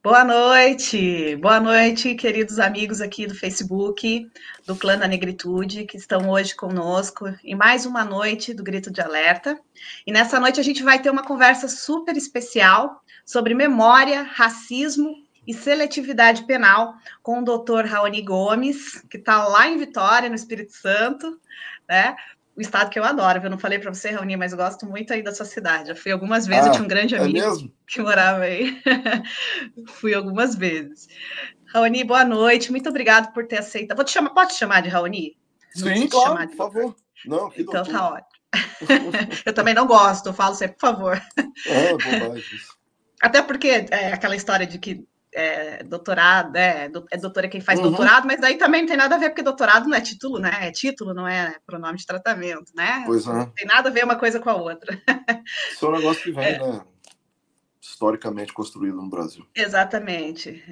Boa noite, queridos amigos aqui do Facebook, do Clã da Negritude, que estão hoje conosco em mais uma noite do Grito de Alerta. E nessa noite a gente vai ter uma conversa super especial sobre memória, racismo e seletividade penal com o Dr. Raoni Gomes, que está lá em Vitória, no Espírito Santo, né? O estado que eu adoro, eu não falei para você, Raoni, mas eu gosto muito aí da sua cidade. Já fui algumas vezes, eu tinha um grande É amigo mesmo? que morava aí. Fui algumas vezes. Raoni, boa noite. Muito obrigado por ter aceitado. Pode te chamar de Raoni? Não Sim, preciso te claro, chamar por de doutor. favor. Não, que Então doutor. tá ótimo. Eu também não gosto, eu falo sempre, por favor. Ah, bobagem isso. Até porque é aquela história de que doutorado, é doutora quem faz Uhum. doutorado, mas daí também não tem nada a ver, porque doutorado não é título, né? É título, não é pronome de tratamento, né? Pois Não é. tem nada a ver uma coisa com a outra. Isso é um negócio que vem, né? Historicamente construído no Brasil. Exatamente.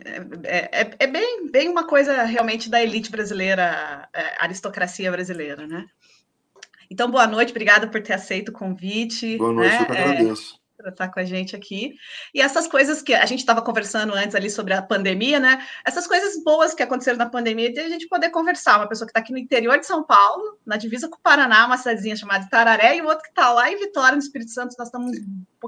É bem uma coisa realmente da elite brasileira, aristocracia brasileira, né? Então, boa noite, obrigada por ter aceito o convite, Boa noite, eu né? que agradeço. Para estar com a gente aqui. E essas coisas que a gente estava conversando antes ali sobre a pandemia, né? Essas coisas boas que aconteceram na pandemia, de a gente poder conversar. Uma pessoa que está aqui no interior de São Paulo, na divisa com o Paraná, uma cidadezinha chamada Itararé, e o outro que está lá em Vitória, no Espírito Santo, nós estamos,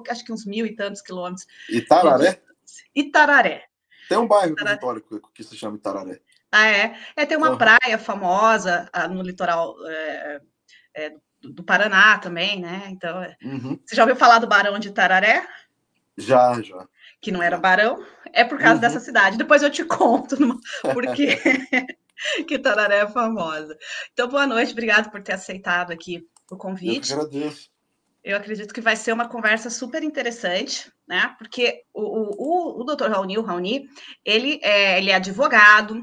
acho que uns 1.000 e tantos quilômetros de Itararé? distância. Itararé. Tem um bairro aqui em Vitória que se chama Itararé. Ah, é? Tem uma Uhum. praia famosa no litoral do Paraná também, né? Então, Uhum. você já ouviu falar do Barão de Itararé? Já, já. Que não era Já. Barão? É por causa dessa Uhum. cidade. Depois eu te conto porque que Itararé é famosa. Então, boa noite, obrigado por ter aceitado aqui o Eu que convite. agradeço. Eu acredito que vai ser uma conversa super interessante, né? Porque o Dr. Raoni, ele é advogado,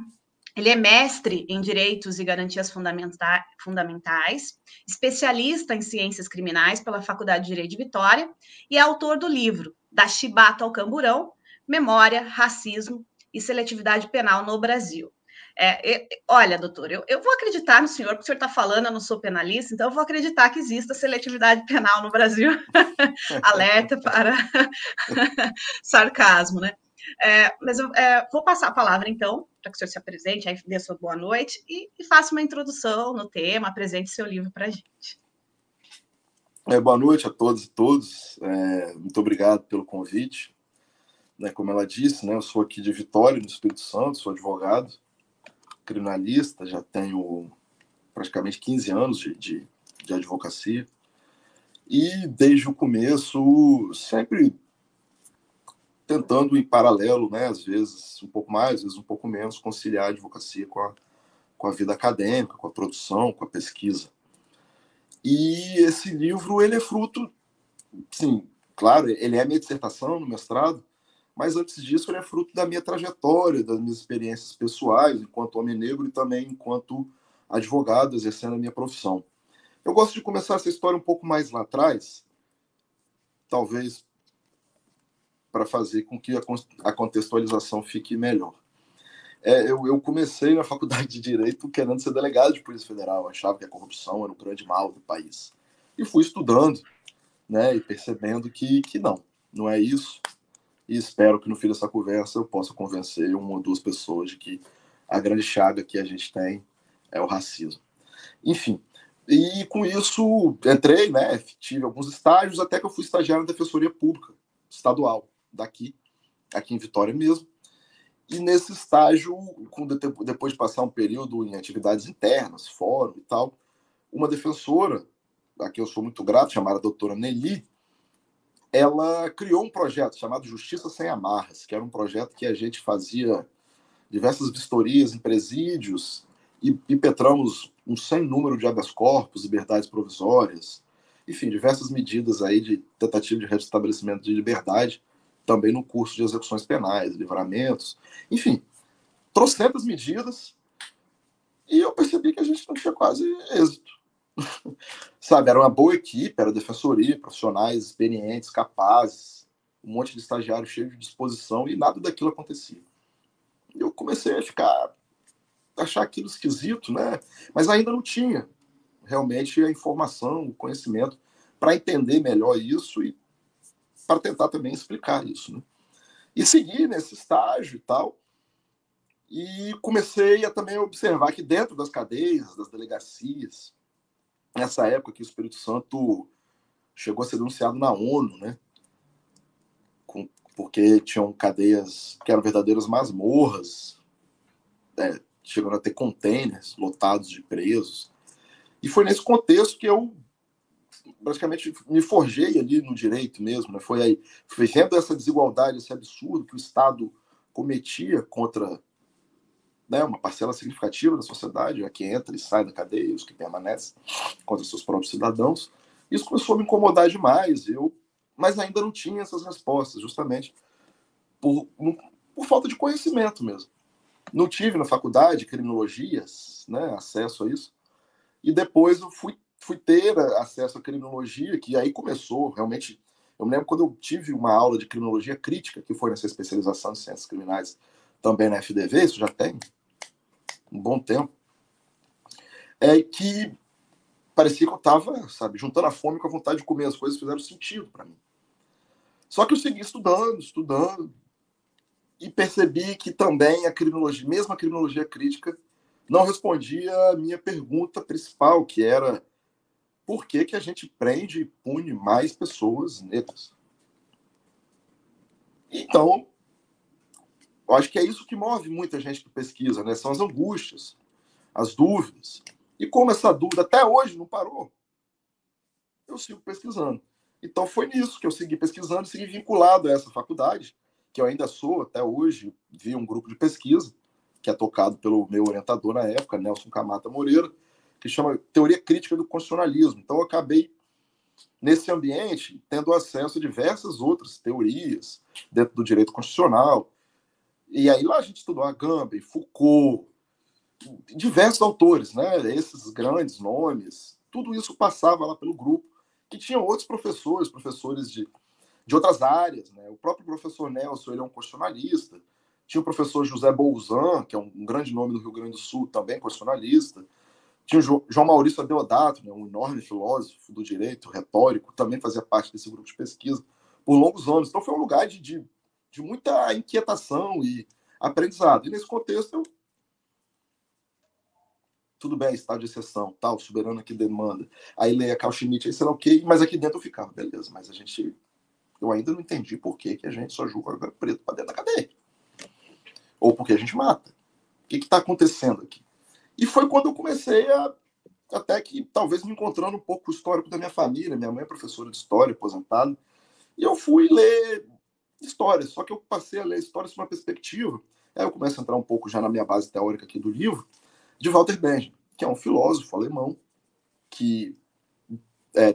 ele é mestre em Direitos e Garantias Fundamentais, especialista em Ciências Criminais pela Faculdade de Direito de Vitória e é autor do livro Da Chibata ao Camburão, Memória, Racismo e Seletividade Penal no Brasil. Olha, doutor, eu vou acreditar no senhor, porque o senhor está falando, eu não sou penalista, então eu vou acreditar que exista seletividade penal no Brasil. Alerta para sarcasmo, né? Mas eu vou passar a palavra, então, para que o senhor se apresente, aí dê sua boa noite e faça uma introdução no tema, apresente seu livro para a gente. Boa noite a todos e todas. Muito obrigado pelo convite. Como ela disse, eu sou aqui de Vitória, no Espírito Santo, sou advogado, criminalista, já tenho praticamente 15 anos de advocacia. E desde o começo, sempre tentando em paralelo, às vezes um pouco mais, às vezes um pouco menos, conciliar a advocacia com a vida acadêmica, com a produção, com a pesquisa. E esse livro, ele é fruto, sim, claro, ele é minha dissertação no mestrado, mas antes disso ele é fruto da minha trajetória, das minhas experiências pessoais, enquanto homem negro e também enquanto advogado, exercendo a minha profissão. Eu gosto de começar essa história um pouco mais lá atrás, talvez para fazer com que a contextualização fique melhor. Eu comecei na faculdade de Direito querendo ser delegado de Polícia Federal, achava que a corrupção era o grande mal do país. E fui estudando, e percebendo que não é isso. E espero que no fim dessa conversa eu possa convencer uma ou duas pessoas de que a grande chaga que a gente tem é o racismo. Enfim, e com isso entrei, tive alguns estágios, até que eu fui estagiário na Defensoria Pública Estadual, aqui em Vitória mesmo. E nesse estágio, depois de passar um período em atividades internas, fórum e tal, uma defensora, a quem eu sou muito grato, chamada doutora Nelly, ela criou um projeto chamado Justiça Sem Amarras, que era um projeto que a gente fazia diversas vistorias em presídios e impetramos um sem número de habeas corpus, liberdades provisórias, enfim, diversas medidas aí de tentativa de restabelecimento de liberdade, também no curso de execuções penais, livramentos, enfim, trocentas medidas, e eu percebi que a gente não tinha quase êxito. Sabe, era uma boa equipe, era defensoria, profissionais experientes, capazes, um monte de estagiários cheio de disposição, e nada daquilo acontecia. E eu comecei a achar aquilo esquisito, mas ainda não tinha realmente a informação, o conhecimento para entender melhor isso e para tentar também explicar isso, E segui nesse estágio e tal. E comecei a também observar que dentro das cadeias, das delegacias, nessa época que o Espírito Santo chegou a ser denunciado na ONU, né? Porque tinham cadeias que eram verdadeiras masmorras, chegando a ter containers lotados de presos. E foi nesse contexto que eu praticamente me forjei ali no direito mesmo, né? Foi vendo essa desigualdade, esse absurdo que o Estado cometia contra, né, uma parcela significativa da sociedade, a que entra e sai da cadeia, os que permanecem, contra seus próprios cidadãos. Isso começou a me incomodar demais, mas ainda não tinha essas respostas, justamente por falta de conhecimento mesmo. Não tive na faculdade criminologias, né, acesso a isso, e depois eu fui ter acesso à criminologia, que aí começou realmente. Eu me lembro quando eu tive uma aula de criminologia crítica, que foi nessa especialização em ciências criminais também na FDV, isso já tem um bom tempo, que parecia que eu estava, sabe, juntando a fome com a vontade de comer. As coisas fizeram sentido para mim. Só que eu segui estudando, e percebi que também a criminologia, mesmo a criminologia crítica, não respondia à minha pergunta principal, que era por que a gente prende e pune mais pessoas negras? Então, eu acho que é isso que move muita gente que pesquisa, né? São as angústias, as dúvidas. E como essa dúvida até hoje não parou, eu sigo pesquisando. Então foi nisso que eu segui pesquisando, segui vinculado a essa faculdade, que eu ainda sou até hoje, vi um grupo de pesquisa, que é tocado pelo meu orientador na época, Nelson Camata Moreira, que chama Teoria Crítica do Constitucionalismo. Então eu acabei, nesse ambiente, tendo acesso a diversas outras teorias dentro do direito constitucional. E aí lá a gente estudou Agamben, Foucault, diversos autores, né? Esses grandes nomes, tudo isso passava lá pelo grupo, que tinha outros professores de outras áreas, né? O próprio professor Nelson, ele é um constitucionalista. Tinha o professor José Bolzan, que é um grande nome do Rio Grande do Sul, também constitucionalista. Tinha o João Maurício Adeodato, né, um enorme filósofo do direito retórico, também fazia parte desse grupo de pesquisa por longos anos. Então foi um lugar de muita inquietação e aprendizado. E nesse contexto, tudo bem, estado de exceção, tal, soberano que demanda. Aí leia Carl Schmitt, aí sei lá o quê, mas aqui dentro eu ficava, beleza, mas eu ainda não entendi por que a gente só julga preto para dentro da cadeia. Ou porque a gente mata. O que está acontecendo aqui? E foi quando eu comecei até que, talvez me encontrando um pouco o histórico da minha família. Minha mãe é professora de história, aposentada, e eu fui ler histórias, só que eu passei a ler histórias com uma perspectiva, aí eu começo a entrar um pouco já na minha base teórica aqui do livro, de Walter Benjamin, que é um filósofo alemão que é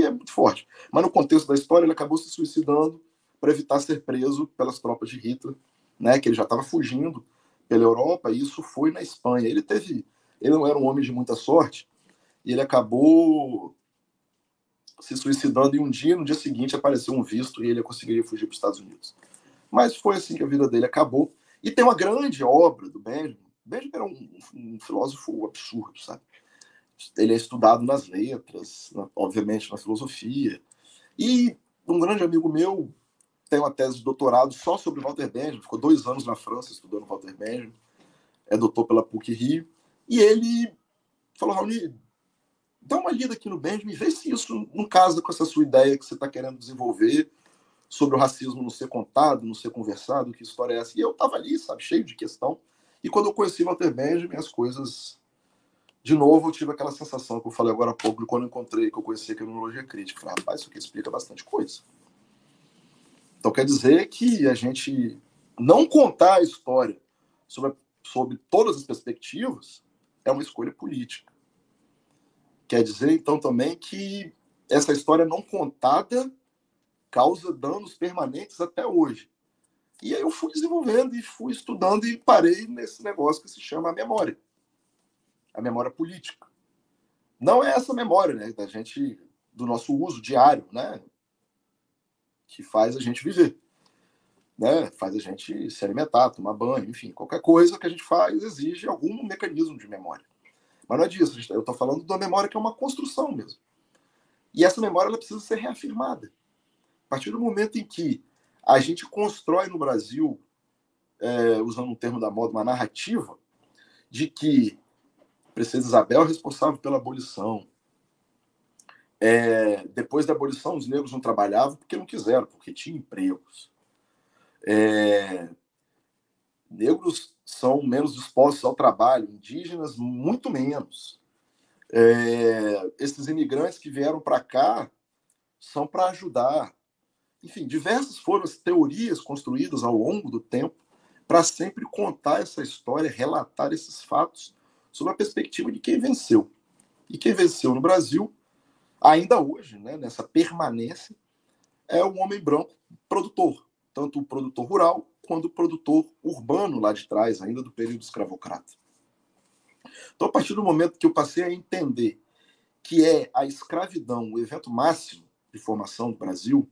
muito forte, mas no contexto da história ele acabou se suicidando para evitar ser preso pelas tropas de Hitler, né, que ele já estava fugindo pela Europa, e isso foi na Espanha. Ele não era um homem de muita sorte, e ele acabou se suicidando, e no dia seguinte apareceu um visto e ele conseguiria fugir para os Estados Unidos. Mas foi assim que a vida dele acabou. E tem uma grande obra do Benjamin. Benjamin era um filósofo absurdo, sabe? Ele é estudado nas letras, obviamente na filosofia. E um grande amigo meu tem uma tese de doutorado só sobre Walter Benjamin, ficou 2 anos na França estudando Walter Benjamin, é doutor pela PUC-Rio, e ele falou, Raoni, dá uma lida aqui no Benjamin, vê se isso não casa com essa sua ideia que você está querendo desenvolver sobre o racismo não ser contado, não ser conversado, que história é essa? E eu estava ali, sabe, cheio de questão. E quando eu conheci Walter Benjamin, as coisas... De novo, eu tive aquela sensação que eu falei agora há pouco, quando eu encontrei, que eu conheci a criminologia crítica. Eu falei, rapaz, isso aqui explica bastante coisa. Então quer dizer que a gente não contar a história sobre todas as perspectivas é uma escolha política. Quer dizer, então, também que essa história não contada causa danos permanentes até hoje. E aí eu fui desenvolvendo e fui estudando e parei nesse negócio que se chama a memória política. Não é essa memória, né, do nosso uso diário, né, que faz a gente viver, né, faz a gente se alimentar, tomar banho, enfim, qualquer coisa que a gente faz exige algum mecanismo de memória. Mas não é disso, eu estou falando da memória que é uma construção mesmo. E essa memória ela precisa ser reafirmada. A partir do momento em que a gente constrói no Brasil, usando um termo da moda, uma narrativa de que a Princesa Isabel é responsável pela abolição. Depois da abolição, os negros não trabalhavam porque não quiseram, porque tinham empregos. Negros são menos dispostos ao trabalho, indígenas muito menos. Esses imigrantes que vieram para cá são para ajudar. Enfim, diversas foram as teorias construídas ao longo do tempo para sempre contar essa história, relatar esses fatos sob a perspectiva de quem venceu. E quem venceu no Brasil, ainda hoje, né, nessa permanência, é o homem branco produtor, tanto o produtor rural quanto o produtor urbano lá de trás, ainda do período escravocrata. Então, a partir do momento que eu passei a entender que a escravidão o evento máximo de formação do Brasil,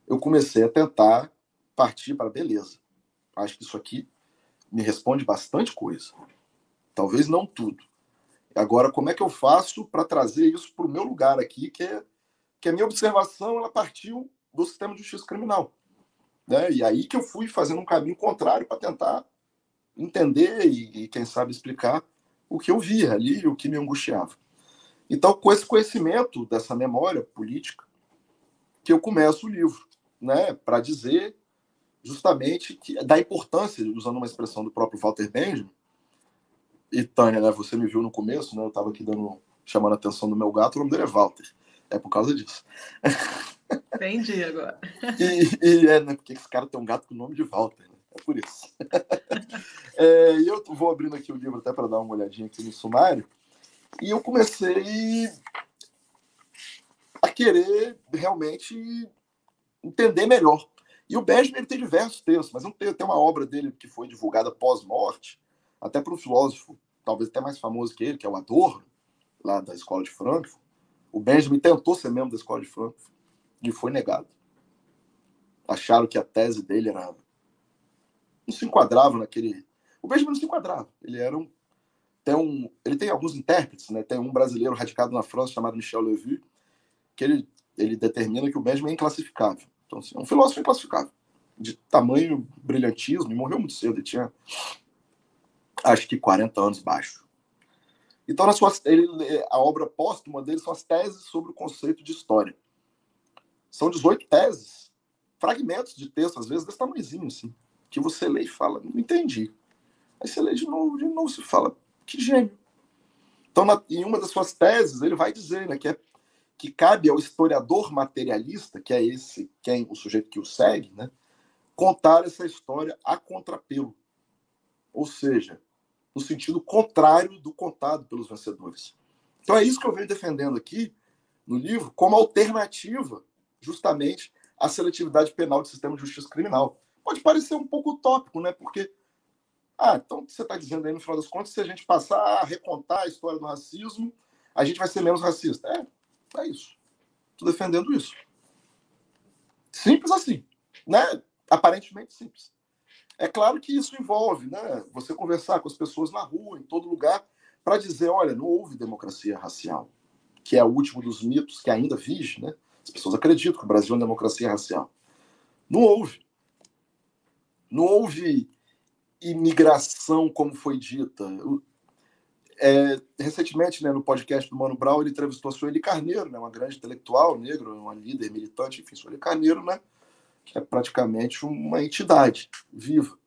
eu comecei a tentar partir para a beleza. Acho que isso aqui me responde bastante coisa. Talvez não tudo. Agora, como é que eu faço para trazer isso para o meu lugar aqui, que a minha observação ela partiu do sistema de justiça criminal. Né? E aí que eu fui fazendo um caminho contrário para tentar entender e, quem sabe, explicar o que eu via ali e o que me angustiava. Então, com esse conhecimento dessa memória política, que eu começo o livro, né, para dizer justamente da importância, usando uma expressão do próprio Walter Benjamin, e Tânia, né, você me viu no começo, né, eu estava aqui chamando a atenção do meu gato, o nome dele é Walter, é por causa disso. Entendi agora. Né, porque esse cara tem um gato com o nome de Walter, né? É por isso. E eu vou abrindo aqui o livro até para dar uma olhadinha aqui no sumário, e eu comecei a querer realmente entender melhor. E o Benjamin ele tem diversos textos, mas tem uma obra dele que foi divulgada pós-morte, até para um filósofo, talvez até mais famoso que ele, que é o Adorno, lá da Escola de Frankfurt. O Benjamin tentou ser membro da Escola de Frankfurt e foi negado. Acharam que a tese dele não se enquadrava naquele... O Benjamin não se enquadrava. Ele era ele tem alguns intérpretes, né? Tem um brasileiro radicado na França chamado Michel Levy, que ele determina que o Benjamin é inclassificável. Então, assim, é um filósofo inclassificável, de tamanho brilhantismo, e morreu muito cedo, ele tinha, acho que 40 anos baixo. Então, a obra póstuma dele são as teses sobre o conceito de história. São 18 teses, fragmentos de texto, às vezes desse tamanhozinho, assim, que você lê e fala, não entendi. Aí você lê de novo, você fala, que gênio. Então, em uma das suas teses, ele vai dizer, né, que cabe ao historiador materialista, que é o sujeito que o segue, né, contar essa história a contrapelo. Ou seja, no sentido contrário do contado pelos vencedores. Então é isso que eu venho defendendo aqui no livro como alternativa, justamente, à seletividade penal do sistema de justiça criminal. Pode parecer um pouco utópico, né? Porque, então você está dizendo aí, no final das contas, se a gente passar a recontar a história do racismo, a gente vai ser menos racista. É isso. Estou defendendo isso. Simples assim, né? Aparentemente simples. É claro que isso envolve, né, você conversar com as pessoas na rua, em todo lugar, para dizer, olha, não houve democracia racial, que é o último dos mitos que ainda vige, né? As pessoas acreditam que o Brasil é uma democracia racial. Não houve. Não houve imigração, como foi dita. Recentemente, né, no podcast do Mano Brown, ele entrevistou a Sueli Carneiro, né, uma grande intelectual negra, uma líder militante, enfim, Sueli Carneiro, né, que é praticamente uma entidade viva.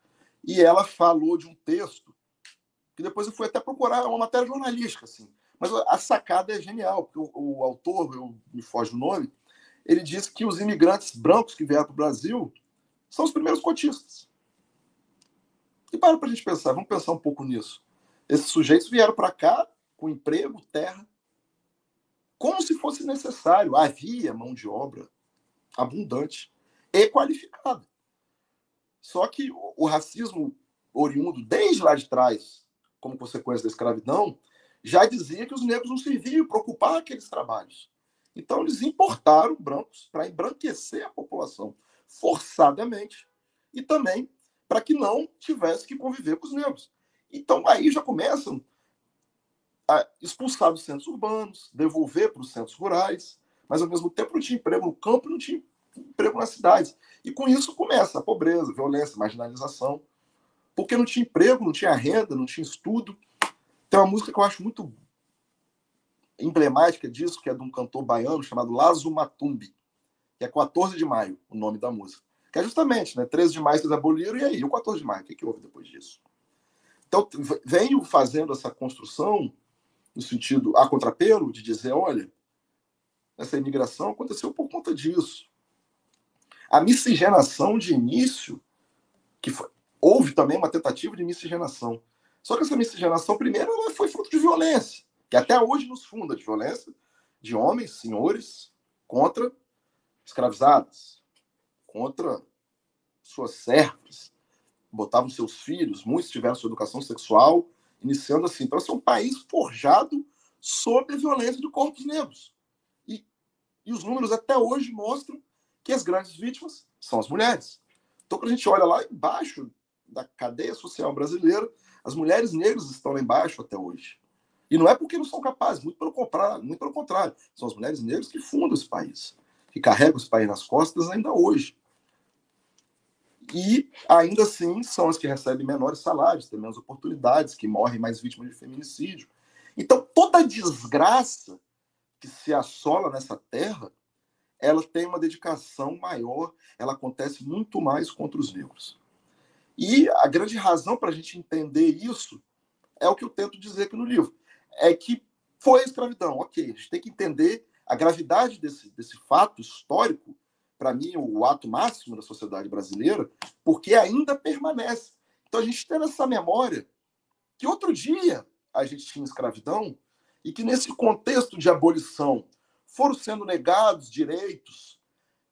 E ela falou de um texto que depois eu fui até procurar, uma matéria jornalística, assim. Mas a sacada é genial, porque o autor, me foge o nome, ele disse que os imigrantes brancos que vieram para o Brasil são os primeiros cotistas. E para a gente pensar, vamos pensar um pouco nisso. Esses sujeitos vieram para cá com emprego, terra, como se fosse necessário. Havia mão de obra abundante e qualificada. Só que o racismo oriundo desde lá de trás, como consequência da escravidão, já dizia que os negros não serviam para ocupar aqueles trabalhos. Então eles importaram brancos para embranquecer a população forçadamente e também para que não tivesse que conviver com os negros. Então aí já começam a expulsar dos centros urbanos, devolver para os centros rurais, mas ao mesmo tempo não tinha emprego no campo, não tinha emprego nas cidades. E com isso começa a pobreza, a violência, a marginalização. Porque não tinha emprego, não tinha renda, não tinha estudo. Tem uma música que eu acho muito emblemática disso, que é de um cantor baiano chamado Lazo Matumbi, que é 14 de maio, o nome da música. Que é justamente, né? 13 de maio vocês aboliram, e aí? O 14 de maio, o que houve depois disso? Então, venho fazendo essa construção no sentido, a contrapelo, de dizer, olha, essa imigração aconteceu por conta disso. A miscigenação de início, houve também uma tentativa de miscigenação. Só que essa miscigenação, primeiro, ela foi fruto de violência, que até hoje nos funda de violência de homens, senhores, contra escravizadas, contra suas servas, botavam seus filhos, muitos tiveram sua educação sexual, iniciando assim. Então, esse é um país forjado sob a violência de corpos negros. E os números até hoje mostram que as grandes vítimas são as mulheres. Então, quando a gente olha lá embaixo da cadeia social brasileira, as mulheres negras estão lá embaixo até hoje. E não é porque não são capazes, muito pelo contrário. São as mulheres negras que fundam esse país, que carregam esse país nas costas ainda hoje. E, ainda assim, são as que recebem menores salários, têm menos oportunidades, que morrem mais vítimas de feminicídio. Então, toda a desgraça que se assola nessa terra, ela tem uma dedicação maior, ela acontece muito mais contra os negros. E a grande razão para a gente entender isso é o que eu tento dizer aqui no livro. É que foi a escravidão. Ok, a gente tem que entender a gravidade desse fato histórico, para mim, o ato máximo da sociedade brasileira, porque ainda permanece. Então a gente tem essa memória que outro dia a gente tinha escravidão e que nesse contexto de abolição foram sendo negados direitos,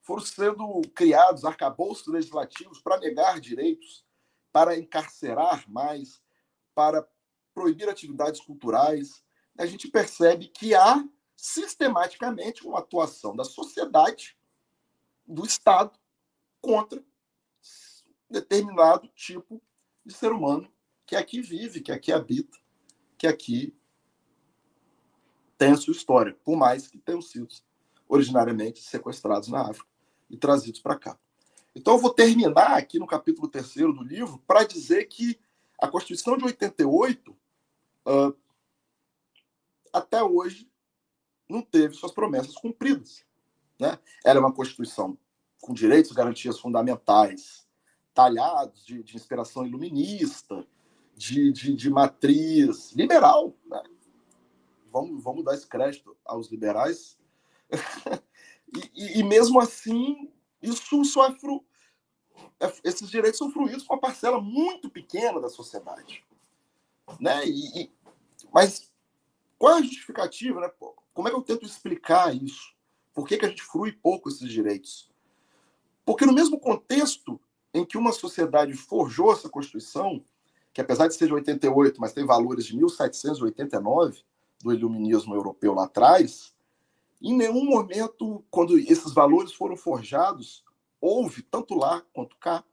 foram sendo criados arcabouços legislativos para negar direitos, para encarcerar mais, para proibir atividades culturais. A gente percebe que há sistematicamente uma atuação da sociedade, do Estado, contra determinado tipo de ser humano que aqui vive, que aqui habita, que aqui tem a sua história, por mais que tenham sido originariamente sequestrados na África e trazidos para cá. Então eu vou terminar aqui no capítulo 3º do livro para dizer que a Constituição de 88 até hoje não teve suas promessas cumpridas, né? Ela é uma Constituição com direitos e garantias fundamentais, talhados de inspiração iluminista, de matriz liberal, né? Vamos dar esse crédito aos liberais. e mesmo assim, isso só esses direitos são fruídos com uma parcela muito pequena da sociedade, né? Mas qual é a justificativa, né? Como é que eu tento explicar isso? Por que a gente frui pouco esses direitos? Porque no mesmo contexto em que uma sociedade forjou essa Constituição, que apesar de ser de 88, mas tem valores de 1789, do iluminismo europeu lá atrás, em nenhum momento, quando esses valores foram forjados, houve, tanto lá quanto cá,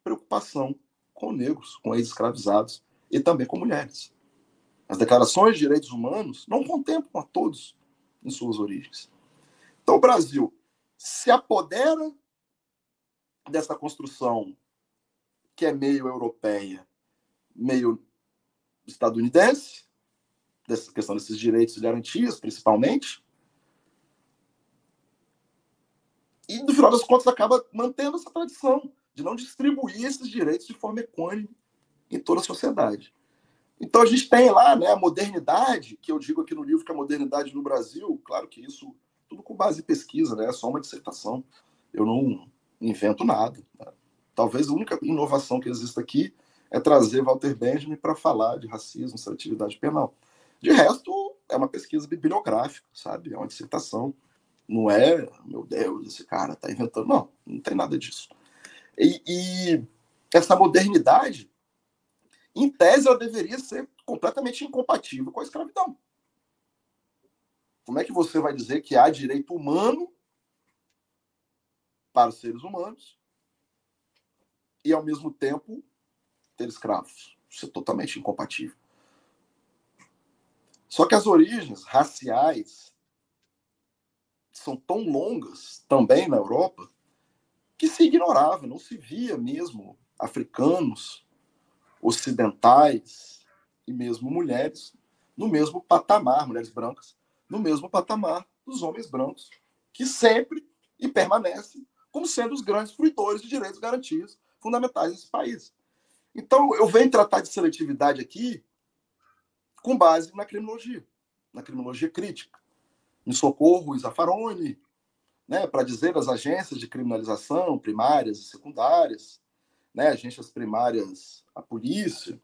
preocupação com negros, com ex-escravizados e também com mulheres. As declarações de direitos humanos não contemplam a todos em suas origens. Então o Brasil se apodera dessa construção que é meio europeia, meio estadunidense, dessa questão desses direitos e garantias, principalmente, e, no final das contas, acaba mantendo essa tradição de não distribuir esses direitos de forma equânime em toda a sociedade. Então, a gente tem lá, né, a modernidade, que eu digo aqui no livro que a modernidade no Brasil, claro que isso tudo com base em pesquisa, né, é só uma dissertação, eu não invento nada, né? Talvez a única inovação que exista aqui é trazer Walter Benjamin para falar de racismo, seletividade penal. De resto, é uma pesquisa bibliográfica, sabe? É uma dissertação. Não é, meu Deus, esse cara está inventando. Não, não tem nada disso. E essa modernidade, em tese, ela deveria ser completamente incompatível com a escravidão. Como é que você vai dizer que há direito humano para os seres humanos e, ao mesmo tempo, ter escravos? Isso é totalmente incompatível. Só que as origens raciais são tão longas, também na Europa, que se ignorava, não se via mesmo africanos, ocidentais e mesmo mulheres no mesmo patamar, mulheres brancas, no mesmo patamar dos homens brancos, que sempre e permanecem como sendo os grandes fruitores de direitos e garantias fundamentais desse país. Então, eu venho tratar de seletividade aqui com base na criminologia crítica. Em Socorro Zaffaroni, né, para dizer as agências de criminalização primárias e secundárias, né, agências primárias, a polícia,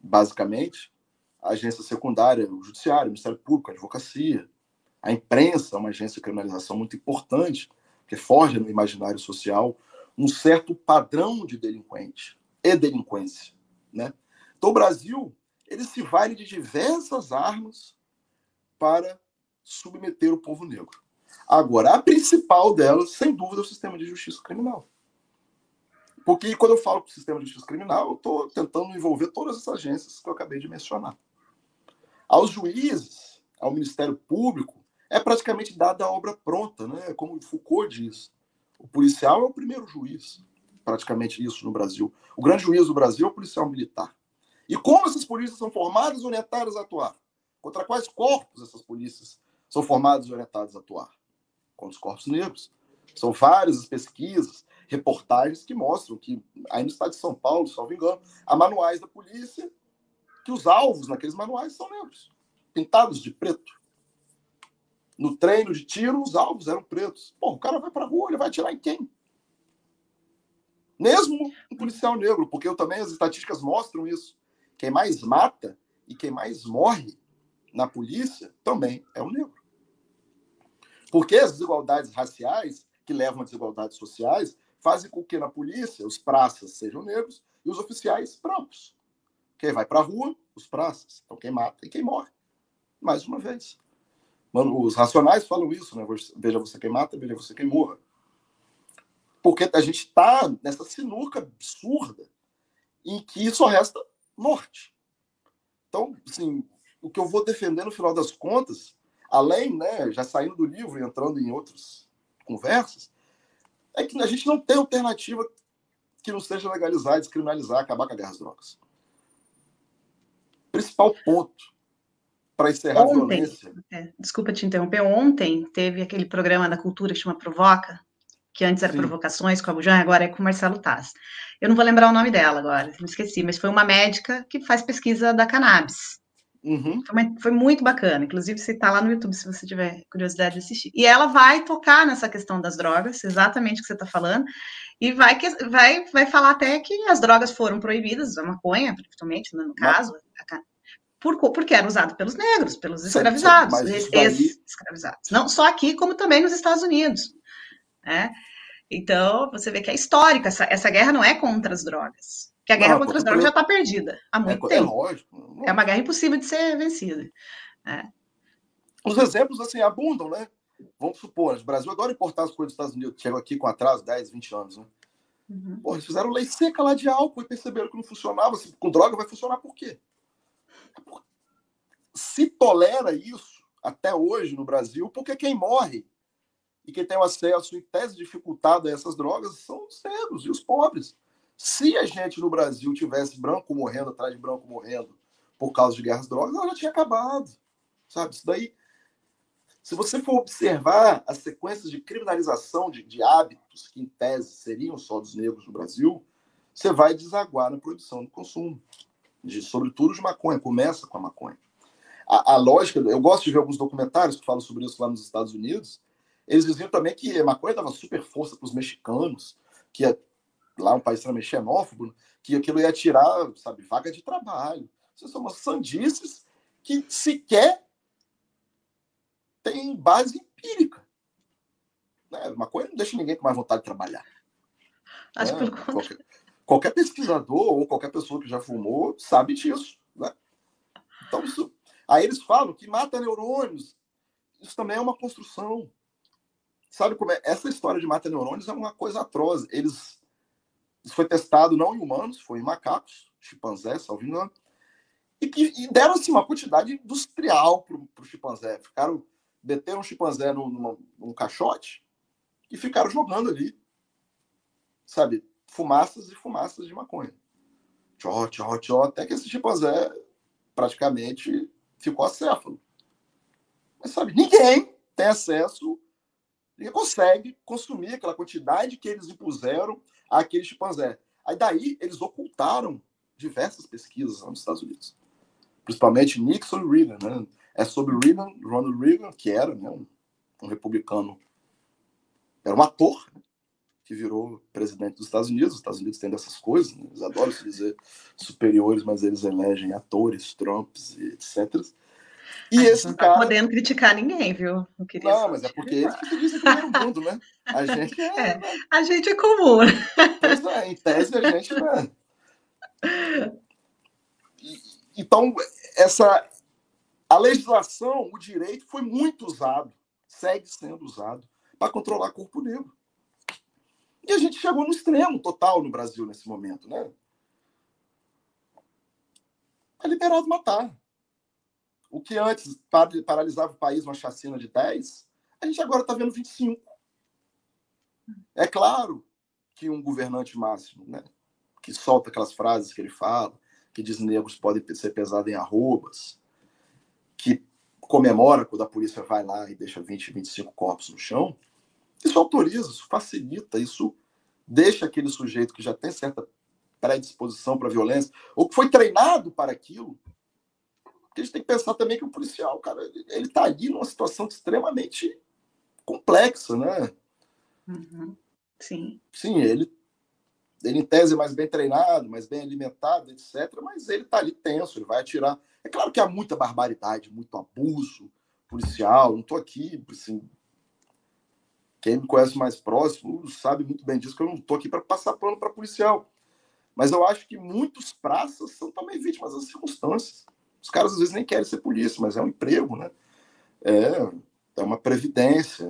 basicamente, a agência secundária, o judiciário, o Ministério Público, a advocacia, a imprensa é uma agência de criminalização muito importante, que forja no imaginário social um certo padrão de delinquente e delinquência, né? Então, o Brasil, ele se vale de diversas armas para submeter o povo negro. Agora, a principal delas, sem dúvida, é o sistema de justiça criminal. Porque quando eu falo do sistema de justiça criminal, eu estou tentando envolver todas essas agências que eu acabei de mencionar. Aos juízes, ao Ministério Público, é praticamente dada a obra pronta, né? Como Foucault diz. O policial é o primeiro juiz, praticamente isso no Brasil. O grande juiz do Brasil é o policial militar. E como essas polícias são formadas e orientadas a atuar? Contra quais corpos essas polícias são formadas e orientadas a atuar? Contra os corpos negros. São várias as pesquisas, reportagens que mostram que, aí no estado de São Paulo, salvo engano, há manuais da polícia que os alvos naqueles manuais são negros, pintados de preto. No treino de tiro, os alvos eram pretos. Pô, o cara vai pra rua, ele vai atirar em quem? Mesmo um policial negro, porque também as estatísticas mostram isso. Quem mais mata e quem mais morre na polícia também é o negro. Porque as desigualdades raciais, que levam a desigualdades sociais, fazem com que na polícia os praças sejam negros e os oficiais brancos. Quem vai para a rua, os praças. Então quem mata e quem morre. Mais uma vez. Mano, os racionais falam isso, né? Veja você quem mata, veja você quem morra. Porque a gente está nessa sinuca absurda em que só resta morte. Então, assim, o que eu vou defender no final das contas, além, né, já saindo do livro e entrando em outras conversas, é que a gente não tem alternativa que não seja legalizar, descriminalizar, acabar com a guerra às drogas. Principal ponto para encerrar a violência. Desculpa te interromper, ontem teve aquele programa da cultura que chama Provoca, que antes era Provocações com a Bujan, agora é com o Marcelo Taz. Eu não vou lembrar o nome dela agora, me esqueci, mas foi uma médica que faz pesquisa da cannabis. Uhum. Foi muito bacana, inclusive você está lá no YouTube se você tiver curiosidade de assistir. E ela vai tocar nessa questão das drogas, exatamente o que você está falando, e vai falar até que as drogas foram proibidas, a maconha, principalmente, no caso, porque era usado pelos negros, pelos escravizados, ex-escravizados. Não só aqui, como também nos Estados Unidos. Né? Então, você vê que é histórica, essa guerra não é contra as drogas. Porque a guerra contra as drogas já está perdida há muito tempo. Lógico. É uma guerra impossível de ser vencida. Né? Os exemplos, assim, abundam, né? Vamos supor, o Brasil adora importar as coisas dos Estados Unidos, chegam aqui com atraso, 10, 20 anos, né? Uhum. Pô, eles fizeram lei seca lá de álcool e perceberam que não funcionava. Com droga vai funcionar por quê? Se tolera isso até hoje no Brasil, porque quem morre e quem tem o acesso em tese dificultado a essas drogas são os negros e os pobres. Se a gente no Brasil tivesse branco morrendo atrás de branco morrendo por causa de guerras às drogas, ela já tinha acabado. Sabe? Isso daí, se você for observar as sequências de criminalização de hábitos que, em tese, seriam só dos negros no Brasil, você vai desaguar na produção do consumo, sobretudo de maconha. Começa com a maconha. A lógica, eu gosto de ver alguns documentários que falam sobre isso lá nos Estados Unidos. Eles diziam também que a maconha dava super força para os mexicanos, que lá um país extremamente xenófobo, que aquilo ia tirar, sabe, vaga de trabalho. Isso são umas sandices que sequer tem base empírica. Né? Maconha não deixa ninguém com mais vontade de trabalhar. Acho né? que Qualquer pesquisador ou qualquer pessoa que já fumou sabe disso. Né? Então, aí eles falam que mata neurônios. Isso também é uma construção. Sabe como é? Essa história de mata neurônios é uma coisa atroz. Isso foi testado não em humanos, foi em macacos, chimpanzés, salvo engano, e deram assim, uma quantidade industrial para o chimpanzé. Meteram um chimpanzé num caixote e ficaram jogando ali sabe, fumaças e fumaças de maconha. Tchó, tchó, tchó, até que esse chimpanzé praticamente ficou acéfalo. Mas, sabe, ninguém tem acesso, ninguém consegue consumir aquela quantidade que eles impuseram àquele chimpanzé. Aí daí eles ocultaram diversas pesquisas lá nos Estados Unidos. Principalmente Nixon e Reagan, né? É sobre Reagan, Ronald Reagan, que era, né, um republicano, era um ator, né, que virou presidente dos Estados Unidos. Os Estados Unidos têm dessas coisas, né? Eles adoram se dizer superiores, mas eles elegem atores, Trumps e etc. E esse não cara... tá podendo criticar ninguém, viu? Não, mas é porque eles que se dizem primeiro mundo, né? A gente é, a gente é comum. Pois é, em tese a gente, né? Então, a legislação, o direito foi muito usado, segue sendo usado, para controlar corpo negro. E a gente chegou no extremo total no Brasil nesse momento, né? É liberado matar. O que antes paralisava o país uma chacina de 10, a gente agora está vendo 25. É claro que um governante máximo, né, que solta aquelas frases que ele fala, que diz que negros podem ser pesados em arrobas, que comemora quando a polícia vai lá e deixa 20, 25 corpos no chão, isso autoriza, isso facilita, isso deixa aquele sujeito que já tem certa predisposição para violência, ou que foi treinado para aquilo. Porque a gente tem que pensar também que o policial, cara, ele está ali numa situação extremamente complexa, né? Uhum. Sim. Sim, ele em tese é mais bem treinado, mais bem alimentado, etc., mas ele está ali tenso, ele vai atirar. É claro que há muita barbaridade, muito abuso policial, não estou aqui, assim, quem me conhece mais próximo sabe muito bem disso, que eu não estou aqui para passar pano para policial. Mas eu acho que muitos praças são também vítimas das circunstâncias. Os caras às vezes nem querem ser polícia, mas é um emprego, né? É uma previdência,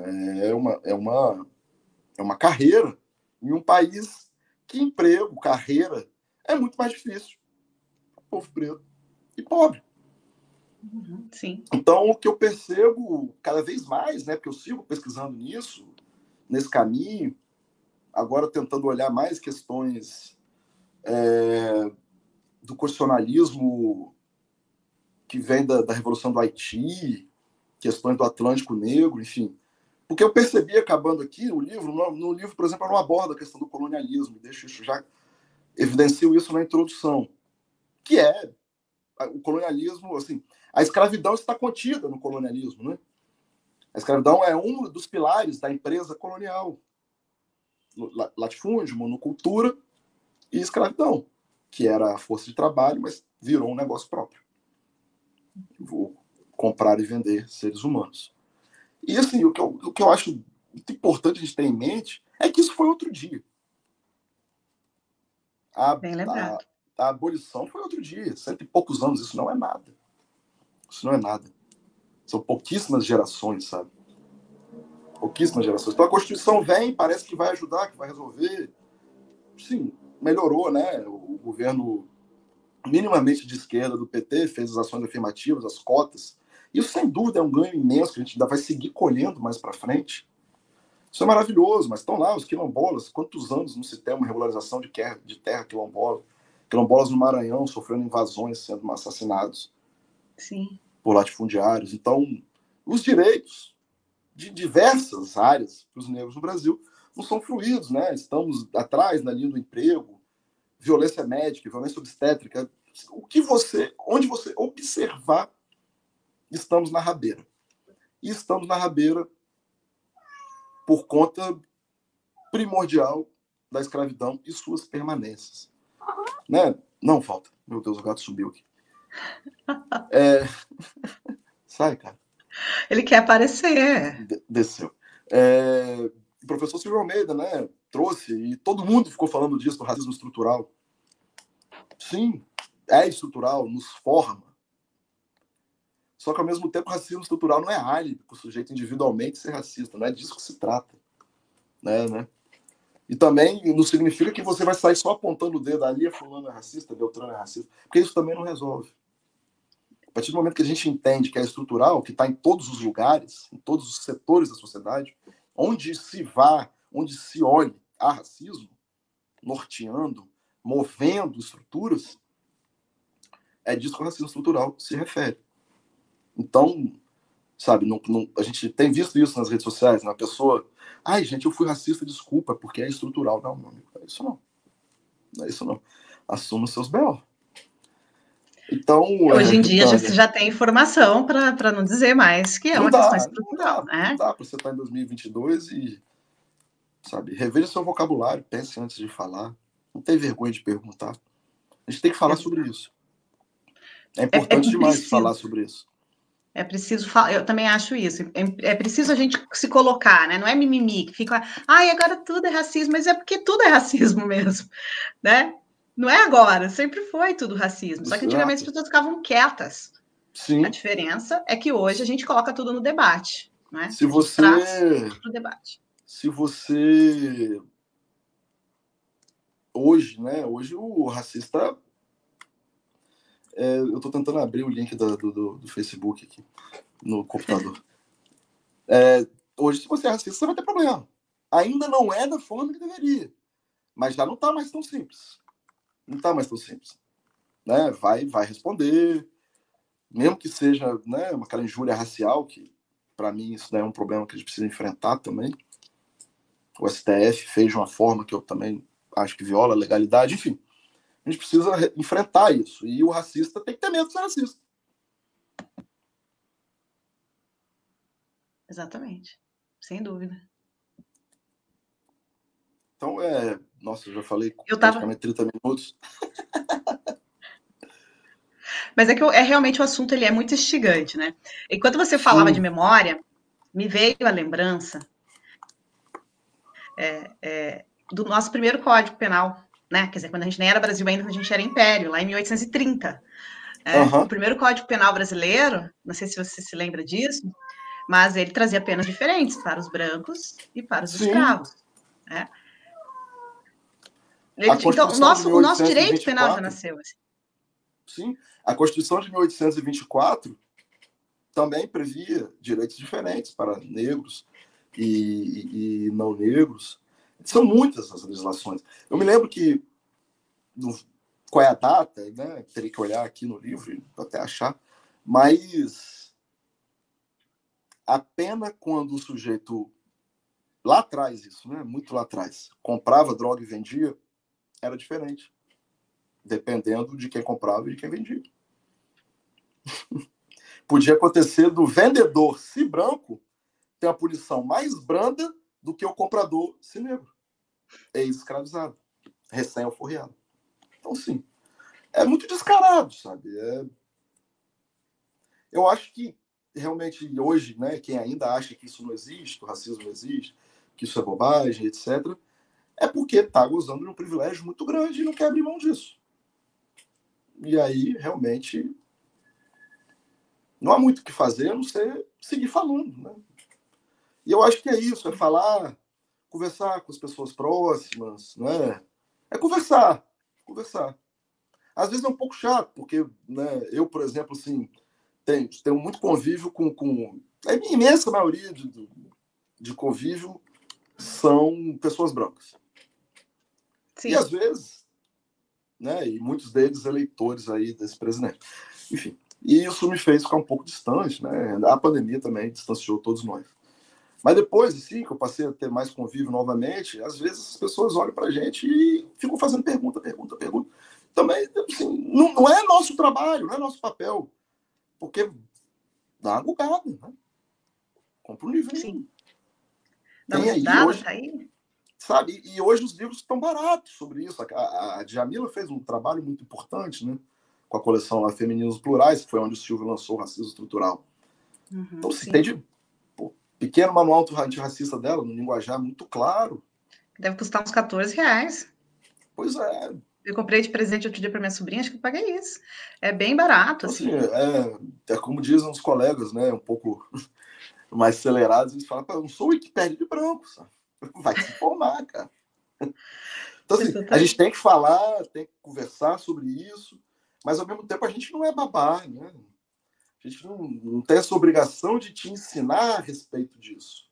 é uma carreira em um país que emprego, carreira, é muito mais difícil para o povo preto e pobre. Uhum, sim. Então, o que eu percebo cada vez mais, né, porque eu sigo pesquisando nisso, nesse caminho, agora tentando olhar mais questões do constitucionalismo que vem da Revolução do Haiti, questões do Atlântico Negro, enfim. Porque eu percebi, acabando aqui, no livro, por exemplo, eu não aborda a questão do colonialismo, deixo isso já, evidencio isso na introdução, que é o colonialismo, assim, a escravidão está contida no colonialismo, né? A escravidão é um dos pilares da empresa colonial. Latifúndio, monocultura e escravidão, que era a força de trabalho, mas virou um negócio próprio. Vou comprar e vender seres humanos. E assim, o que eu acho muito importante a gente ter em mente é que isso foi outro dia. Bem lembrado. A abolição foi outro dia, 100 e poucos anos, isso não é nada. Isso não é nada. São pouquíssimas gerações, sabe? Pouquíssimas gerações. Então a Constituição vem, parece que vai ajudar, que vai resolver. Sim, melhorou, né? O governo minimamente de esquerda do PT fez as ações afirmativas, as cotas. Isso, sem dúvida, é um ganho imenso que a gente ainda vai seguir colhendo mais para frente. Isso é maravilhoso, mas estão lá os quilombolas. Quantos anos não se tem uma regularização de terra quilombola? Quilombolas no Maranhão sofrendo invasões, sendo assassinados. Sim. Por latifundiários. Então, os direitos de diversas áreas para os negros no Brasil não são fluídos, né? Estamos atrás na linha do emprego, violência médica, violência obstétrica. Onde você observar, estamos na rabeira. E estamos na rabeira por conta primordial da escravidão e suas permanências. Né? Não, falta. Meu Deus, o gato subiu aqui. Sai, cara. Ele quer aparecer. Desceu. O professor Silvio Almeida, né, trouxe, e todo mundo ficou falando disso, do racismo estrutural. Sim, é estrutural, nos forma. Só que, ao mesmo tempo, o racismo estrutural não é álibi para o sujeito individualmente ser racista. Não é disso que se trata. Né? E também não significa que você vai sair só apontando o dedo ali, fulano é racista, Beltrano é racista. Porque isso também não resolve. A partir do momento que a gente entende que é estrutural, que está em todos os lugares, em todos os setores da sociedade, onde se vá, onde se olhe, há racismo, norteando, movendo estruturas, é disso que o racismo estrutural se refere. Então, sabe, a gente tem visto isso nas redes sociais, na pessoa, ai, gente, eu fui racista, desculpa, porque é estrutural. Não, não é isso não. Não é isso não. Assuma os seus B.O. Então, hoje em dia você já tem informação para não dizer mais que é uma questão estrutural, né? Não dá para você estar em 2022 e, sabe, reveja seu vocabulário, pense antes de falar. Não tem vergonha de perguntar. A gente tem que falar sobre isso. É importante demais falar sobre isso. É preciso falar, eu também acho isso. É preciso a gente se colocar, né? Não é mimimi, que fica, ai, agora tudo é racismo, mas é porque tudo é racismo mesmo, né? Não é agora, sempre foi tudo racismo. Só que antigamente as pessoas ficavam quietas. Sim. A diferença é que hoje a gente coloca tudo no debate, né? Se você traz pro debate. Se você hoje, né? Hoje o racista eu estou tentando abrir o link do Facebook aqui no computador. Hoje, se você é racista, você vai ter problema. Ainda não é da forma que deveria, mas já não está mais tão simples. Não está mais tão simples. Né? Vai responder, mesmo que seja, né, aquela injúria racial, que para mim isso é um problema que a gente precisa enfrentar também. O STF fez de uma forma que eu também acho que viola a legalidade, enfim. A gente precisa enfrentar isso. E o racista tem que ter medo de ser racista. Exatamente. Sem dúvida. Então, nossa, eu já falei praticamente 30 minutos. Mas é que realmente o assunto ele é muito instigante, né? Enquanto você falava de memória, me veio a lembrança do nosso primeiro Código Penal, né? Quer dizer, quando a gente nem era Brasil ainda, a gente era Império, lá em 1830. O primeiro Código Penal brasileiro, não sei se você se lembra disso, mas ele trazia penas diferentes para os brancos e para os escravos. Né? Então, o nosso direito penal já nasceu assim. Sim, a Constituição de 1824 também previa direitos diferentes para negros e não negros. São muitas as legislações. Eu me lembro que, qual é a data, né? Teria que olhar aqui no livro, até achar, mas a pena quando o sujeito, lá atrás isso, né? Muito lá atrás, comprava droga e vendia, era diferente, dependendo de quem comprava e de quem vendia. Podia acontecer do vendedor, se branco, ter uma punição mais branda do que o comprador, se negro. Ex-escravizado, recém-alforriado. Então, sim, é muito descarado, sabe? Eu acho que, realmente, hoje, né, quem ainda acha que isso não existe, o racismo não existe, que isso é bobagem, etc., é porque está gozando de um privilégio muito grande e não quer abrir mão disso. E aí, realmente, não há muito o que fazer, a não ser seguir falando, né? E eu acho que é isso, é falar, conversar com as pessoas próximas, né? É conversar. Às vezes é um pouco chato, porque, né, eu, por exemplo, assim, tenho muito convívio com a imensa maioria de convívio são pessoas brancas. Sim. E às vezes, né, e muitos deles eleitores aí desse presidente. Enfim, e isso me fez ficar um pouco distante, né? A pandemia também distanciou todos nós. Mas depois, assim, que eu passei a ter mais convívio novamente, às vezes as pessoas olham pra gente e ficam fazendo pergunta. Também, assim, não é nosso trabalho, não é nosso papel. Porque dá uma bugada, né? Compra um livro. Sim. Tem aí hoje, tá aí. Sabe? E hoje os livros estão baratos sobre isso. A Djamila fez um trabalho muito importante, né? Com a coleção lá, Femininos Plurais, que foi onde o Silvio lançou o Racismo Estrutural. Então, se tem de pequeno manual antirracista dela, no linguajar muito claro. Deve custar uns R$14. Pois é. Eu comprei de presente outro dia para minha sobrinha, acho que eu paguei isso. É bem barato, então, assim. É como dizem os colegas, né? Um pouco mais acelerados, eles falam, eu não sou Wikipédia de branco, sabe? Vai se informar, cara. Então, assim, a gente tem que falar, tem que conversar sobre isso, mas ao mesmo tempo a gente não é babá, né? A gente não tem essa obrigação de te ensinar a respeito disso.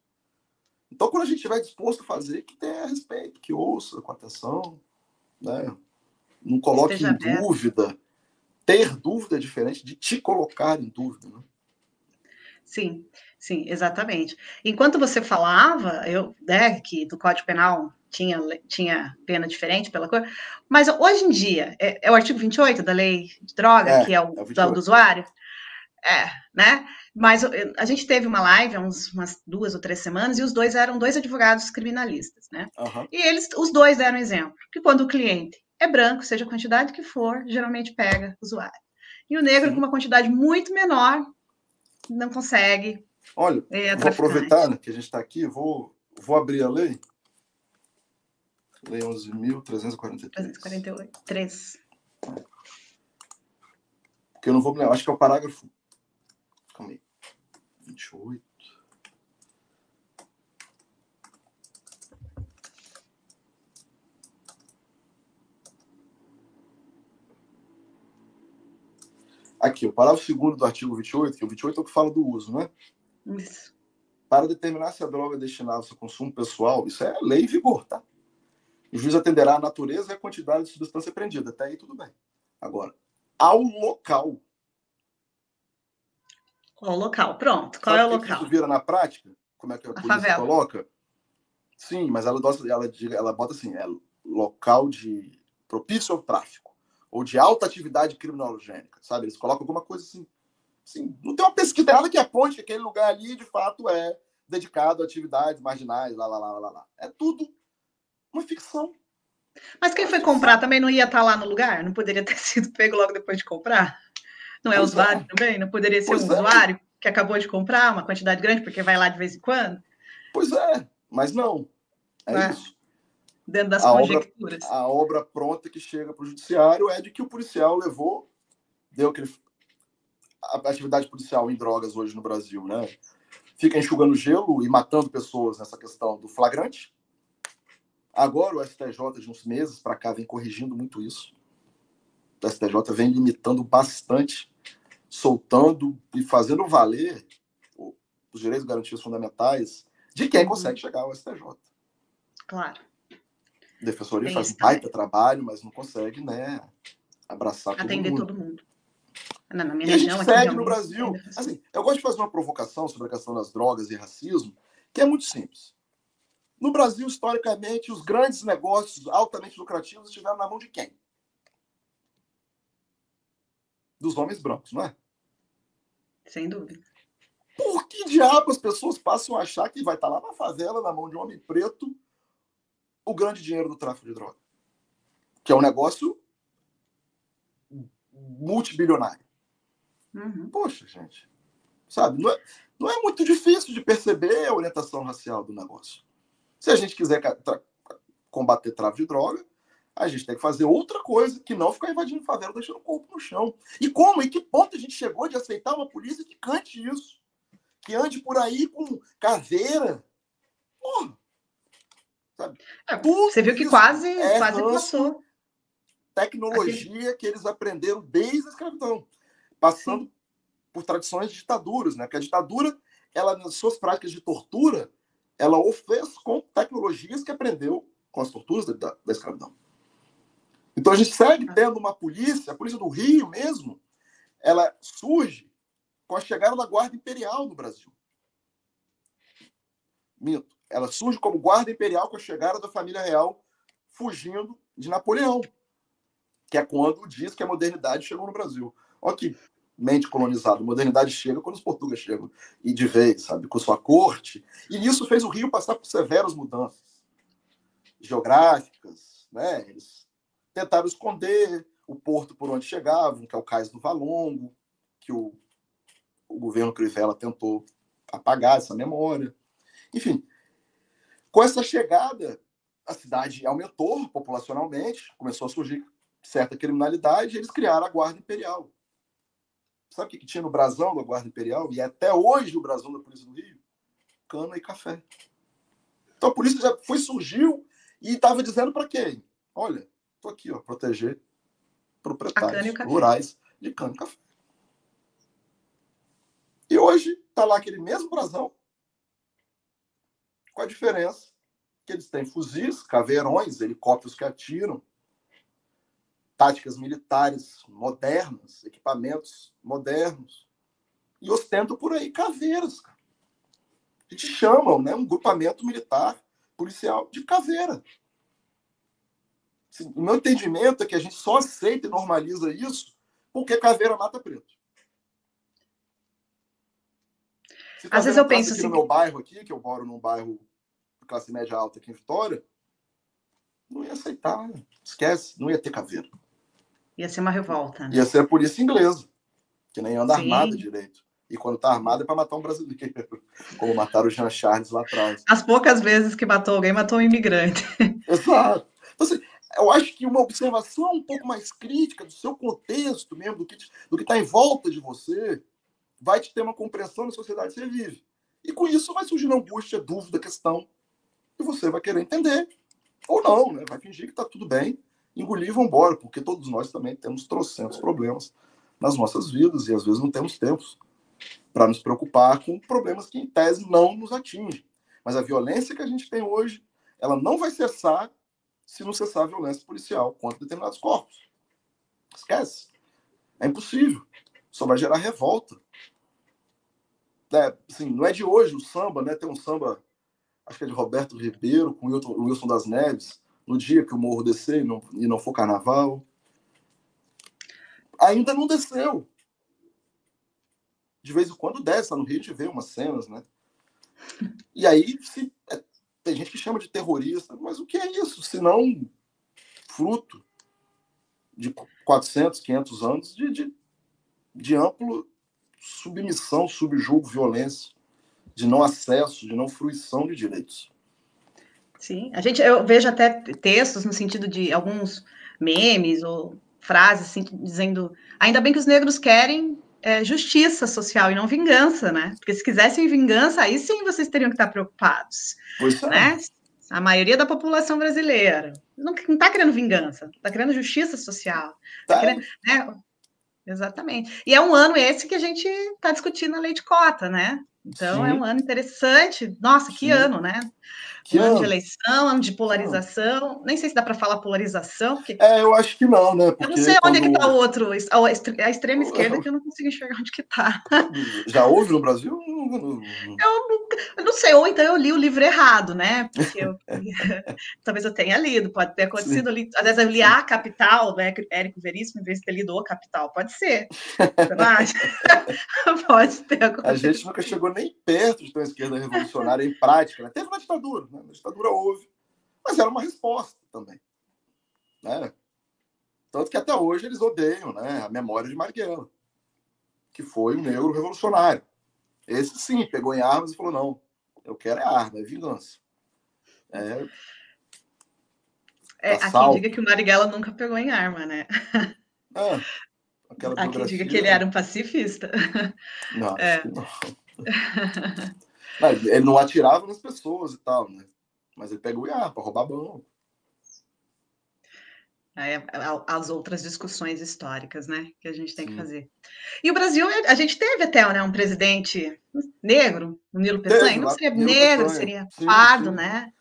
Então, quando a gente estiver disposto a fazer, que tenha respeito, que ouça com atenção, né? Não coloque Esteja em aberto. dúvida. Ter dúvida é diferente de te colocar em dúvida, né? Sim, sim, exatamente. Enquanto você falava, né, que do Código Penal tinha pena diferente pela cor, mas hoje em dia, é o artigo 28 da lei de droga, que é o É o do 28. usuário? É, né? Mas a gente teve uma live há umas 2 ou 3 semanas e os dois eram dois advogados criminalistas, né? Uhum. E os dois deram exemplo, que quando o cliente é branco, seja a quantidade que for, geralmente pega usuário. E o negro, com Sim. uma quantidade muito menor, não consegue. Olha, vou aproveitar, Traficante. né, que a gente está aqui, vou abrir a lei. Lei 11.343. 348. 3. Porque eu não vou me lembrar, acho que é o parágrafo. Calma aí. 28. Aqui, o parágrafo 2º do artigo 28, que o 28 é o que fala do uso, né? Isso. Para determinar se a droga é destinada ao seu consumo pessoal, isso é lei em vigor, tá? O juiz atenderá à natureza e à quantidade de substância apreendida. Até aí tudo bem. Agora, ao local. Qual o local? Pronto. Qual é Sabe o o que isso local? vira na prática? Como é que a A polícia favela. coloca? Sim, mas ela bota assim, local de propício ao tráfico, ou de alta atividade criminogênica, sabe? Eles colocam alguma coisa assim. Sim, não tem uma pesquisa, nada que aponte que aquele lugar ali, de fato, é dedicado a atividades marginais, lá. É tudo uma ficção. Mas quem Uma foi comprar ficção. também não ia estar lá no lugar? Não poderia ter sido pego logo depois de comprar? Não é Pois usuário é, também? Não poderia ser pois um é, usuário que acabou de comprar uma quantidade grande porque vai lá de vez em quando? pois é. Mas não, é Né? isso. Dentro das A obra, conjecturas. a obra pronta que chega para o judiciário é de que o policial deu aquele. A atividade policial em drogas hoje no Brasil, né? Fica enxugando gelo e matando pessoas nessa questão do flagrante. Agora o STJ, de uns meses para cá, vem corrigindo muito isso. O STJ vem limitando bastante, soltando e fazendo valer os direitos e garantias fundamentais de quem consegue chegar ao STJ. Claro. A Defensoria Tem faz um isso também. baita trabalho, mas não consegue, né, abraçar todo Atender mundo. todo mundo. Na minha E a gente região aqui segue no realmente tem Brasil. defensor. Assim, eu gosto de fazer uma provocação sobre a questão das drogas e racismo, que é muito simples. No Brasil, historicamente, os grandes negócios altamente lucrativos estiveram na mão de quem? Dos homens brancos, não é? Sem dúvida. Por que diabo as pessoas passam a achar que vai estar lá na favela, na mão de um homem preto, o grande dinheiro do tráfico de droga? Que é um negócio multibilionário. Uhum. Poxa, gente. Sabe? Não é muito difícil de perceber a orientação racial do negócio. Se a gente quiser combater tráfico de droga, a gente tem que fazer outra coisa que não ficar invadindo favela, deixando o corpo no chão. E como? Em que ponto a gente chegou de aceitar uma polícia que cante isso? Que ande por aí com caveira? Porra! Sabe? Você Tudo viu que isso é quase ranço, passou aquele. tecnologia que eles aprenderam desde a escravidão, passando Sim. por tradições de ditaduras, né? Porque a ditadura, ela nas suas práticas de tortura, ela o fez com tecnologias que aprendeu com as torturas da escravidão. Então a gente segue tendo uma polícia, a polícia do Rio mesmo, ela surge com a chegada da Guarda Imperial no Brasil. Minto. Ela surge como Guarda Imperial com a chegada da família real fugindo de Napoleão, que é quando diz que a modernidade chegou no Brasil. Olha que mente colonizada. A modernidade chega quando os portugueses chegam. E de vez, sabe? Com sua corte. E isso fez o Rio passar por severas mudanças geográficas, né? Eles tentaram esconder o porto por onde chegavam, que é o Cais do Valongo, que o governo Crivella tentou apagar essa memória. Enfim, com essa chegada, a cidade aumentou populacionalmente, começou a surgir certa criminalidade, e eles criaram a Guarda Imperial. Sabe o que tinha no brasão da Guarda Imperial? E até hoje o brasão da Polícia do Rio? Cana e café. Então a polícia já surgiu e estava dizendo para quem? Olha, estou aqui, ó, proteger A cana e o proprietários café. rurais de cana e café. E hoje está lá aquele mesmo brasão, com a diferença que eles têm fuzis, caveirões, helicópteros que atiram, táticas militares modernas, equipamentos modernos, e ostentam por aí caveiras, cara. A gente chama, né, um grupamento militar policial de caveira. O meu entendimento é que a gente só aceita e normaliza isso porque caveira mata preto. Se Às vezes caveira eu penso aqui assim, no meu bairro aqui, que eu moro num bairro de classe média alta aqui em Vitória, não ia aceitar, esquece, não ia ter caveira. ia ser uma revolta, né? Ia ser a polícia inglesa, que nem anda armada Sim. direito. E quando tá armada é para matar um brasileiro, como mataram o Jean Charles lá atrás. As poucas vezes que matou alguém, matou um imigrante. Exato. Então, assim, eu acho que uma observação um pouco mais crítica do seu contexto mesmo, do que está em volta de você, vai te ter uma compreensão da sociedade que você vive. E com isso vai surgir angústia, dúvida, questão, e você vai querer entender. Ou não, né? Vai fingir que está tudo bem, engolir e vão embora, porque todos nós também temos trocentos problemas nas nossas vidas, e às vezes não temos tempo para nos preocupar com problemas que, em tese, não nos atingem. Mas a violência que a gente tem hoje, ela não vai cessar se não cessar a violência policial contra determinados corpos. Esquece. É impossível. Só vai gerar revolta. Assim, não é de hoje o samba, né? Tem um samba, acho que é de Roberto Ribeiro, com o Wilson das Neves, no dia que o morro descer e não for carnaval. Ainda não desceu. De vez em quando desce, lá no Rio a gente vê umas cenas, né? E aí tem gente que chama de terrorista, mas o que é isso? Se não fruto de 400, 500 anos de amplo submissão, subjugo, violência, de não acesso, de não fruição de direitos. Sim, eu vejo até textos no sentido de alguns memes ou frases assim, dizendo ainda bem que os negros querem justiça social e não vingança, né? Porque se quisessem vingança, aí sim vocês teriam que estar preocupados, Pois é. né? A maioria da população brasileira não está querendo vingança, está querendo justiça social. Tá querendo, né? Exatamente. E é um ano esse que a gente está discutindo a lei de cota, né? Então, Sim. é um ano interessante. Nossa, que ano, né? Um ano de eleição, ano de polarização. Nem sei se dá para falar polarização, porque... eu acho que não, né? Porque eu não sei onde é que está o outro, a extrema esquerda, que eu não consigo enxergar onde que está. Já houve no Brasil? Eu não sei, ou então eu li o livro errado, né? Porque talvez eu tenha lido, pode ter acontecido ali. Às vezes eu li A Capital, né? Érico Veríssimo, em vez de ter lido O Capital. Pode ser. Você não acha? Pode ter acontecido. A gente nunca chegou nem perto de ter uma esquerda revolucionária em prática. Né? Teve na ditadura, né? Na ditadura houve. Mas era uma resposta também. Né? Tanto que até hoje eles odeiam, né, a memória de Marighella, que foi um negro revolucionário. Esse sim, pegou em armas e falou, não, eu quero arma, é vingança. Há quem diga que o Marighella nunca pegou em arma, né? Aquela há quem diga que ele era um pacifista. Não, acho que não. Não. Ele não atirava nas pessoas e tal, né? Mas ele pegou em arma para roubar banco. As outras discussões históricas, né, que a gente tem que fazer. E o Brasil, a gente teve até, né, um presidente negro, o Nilo Peçanha, não seria negro, seria pardo, né?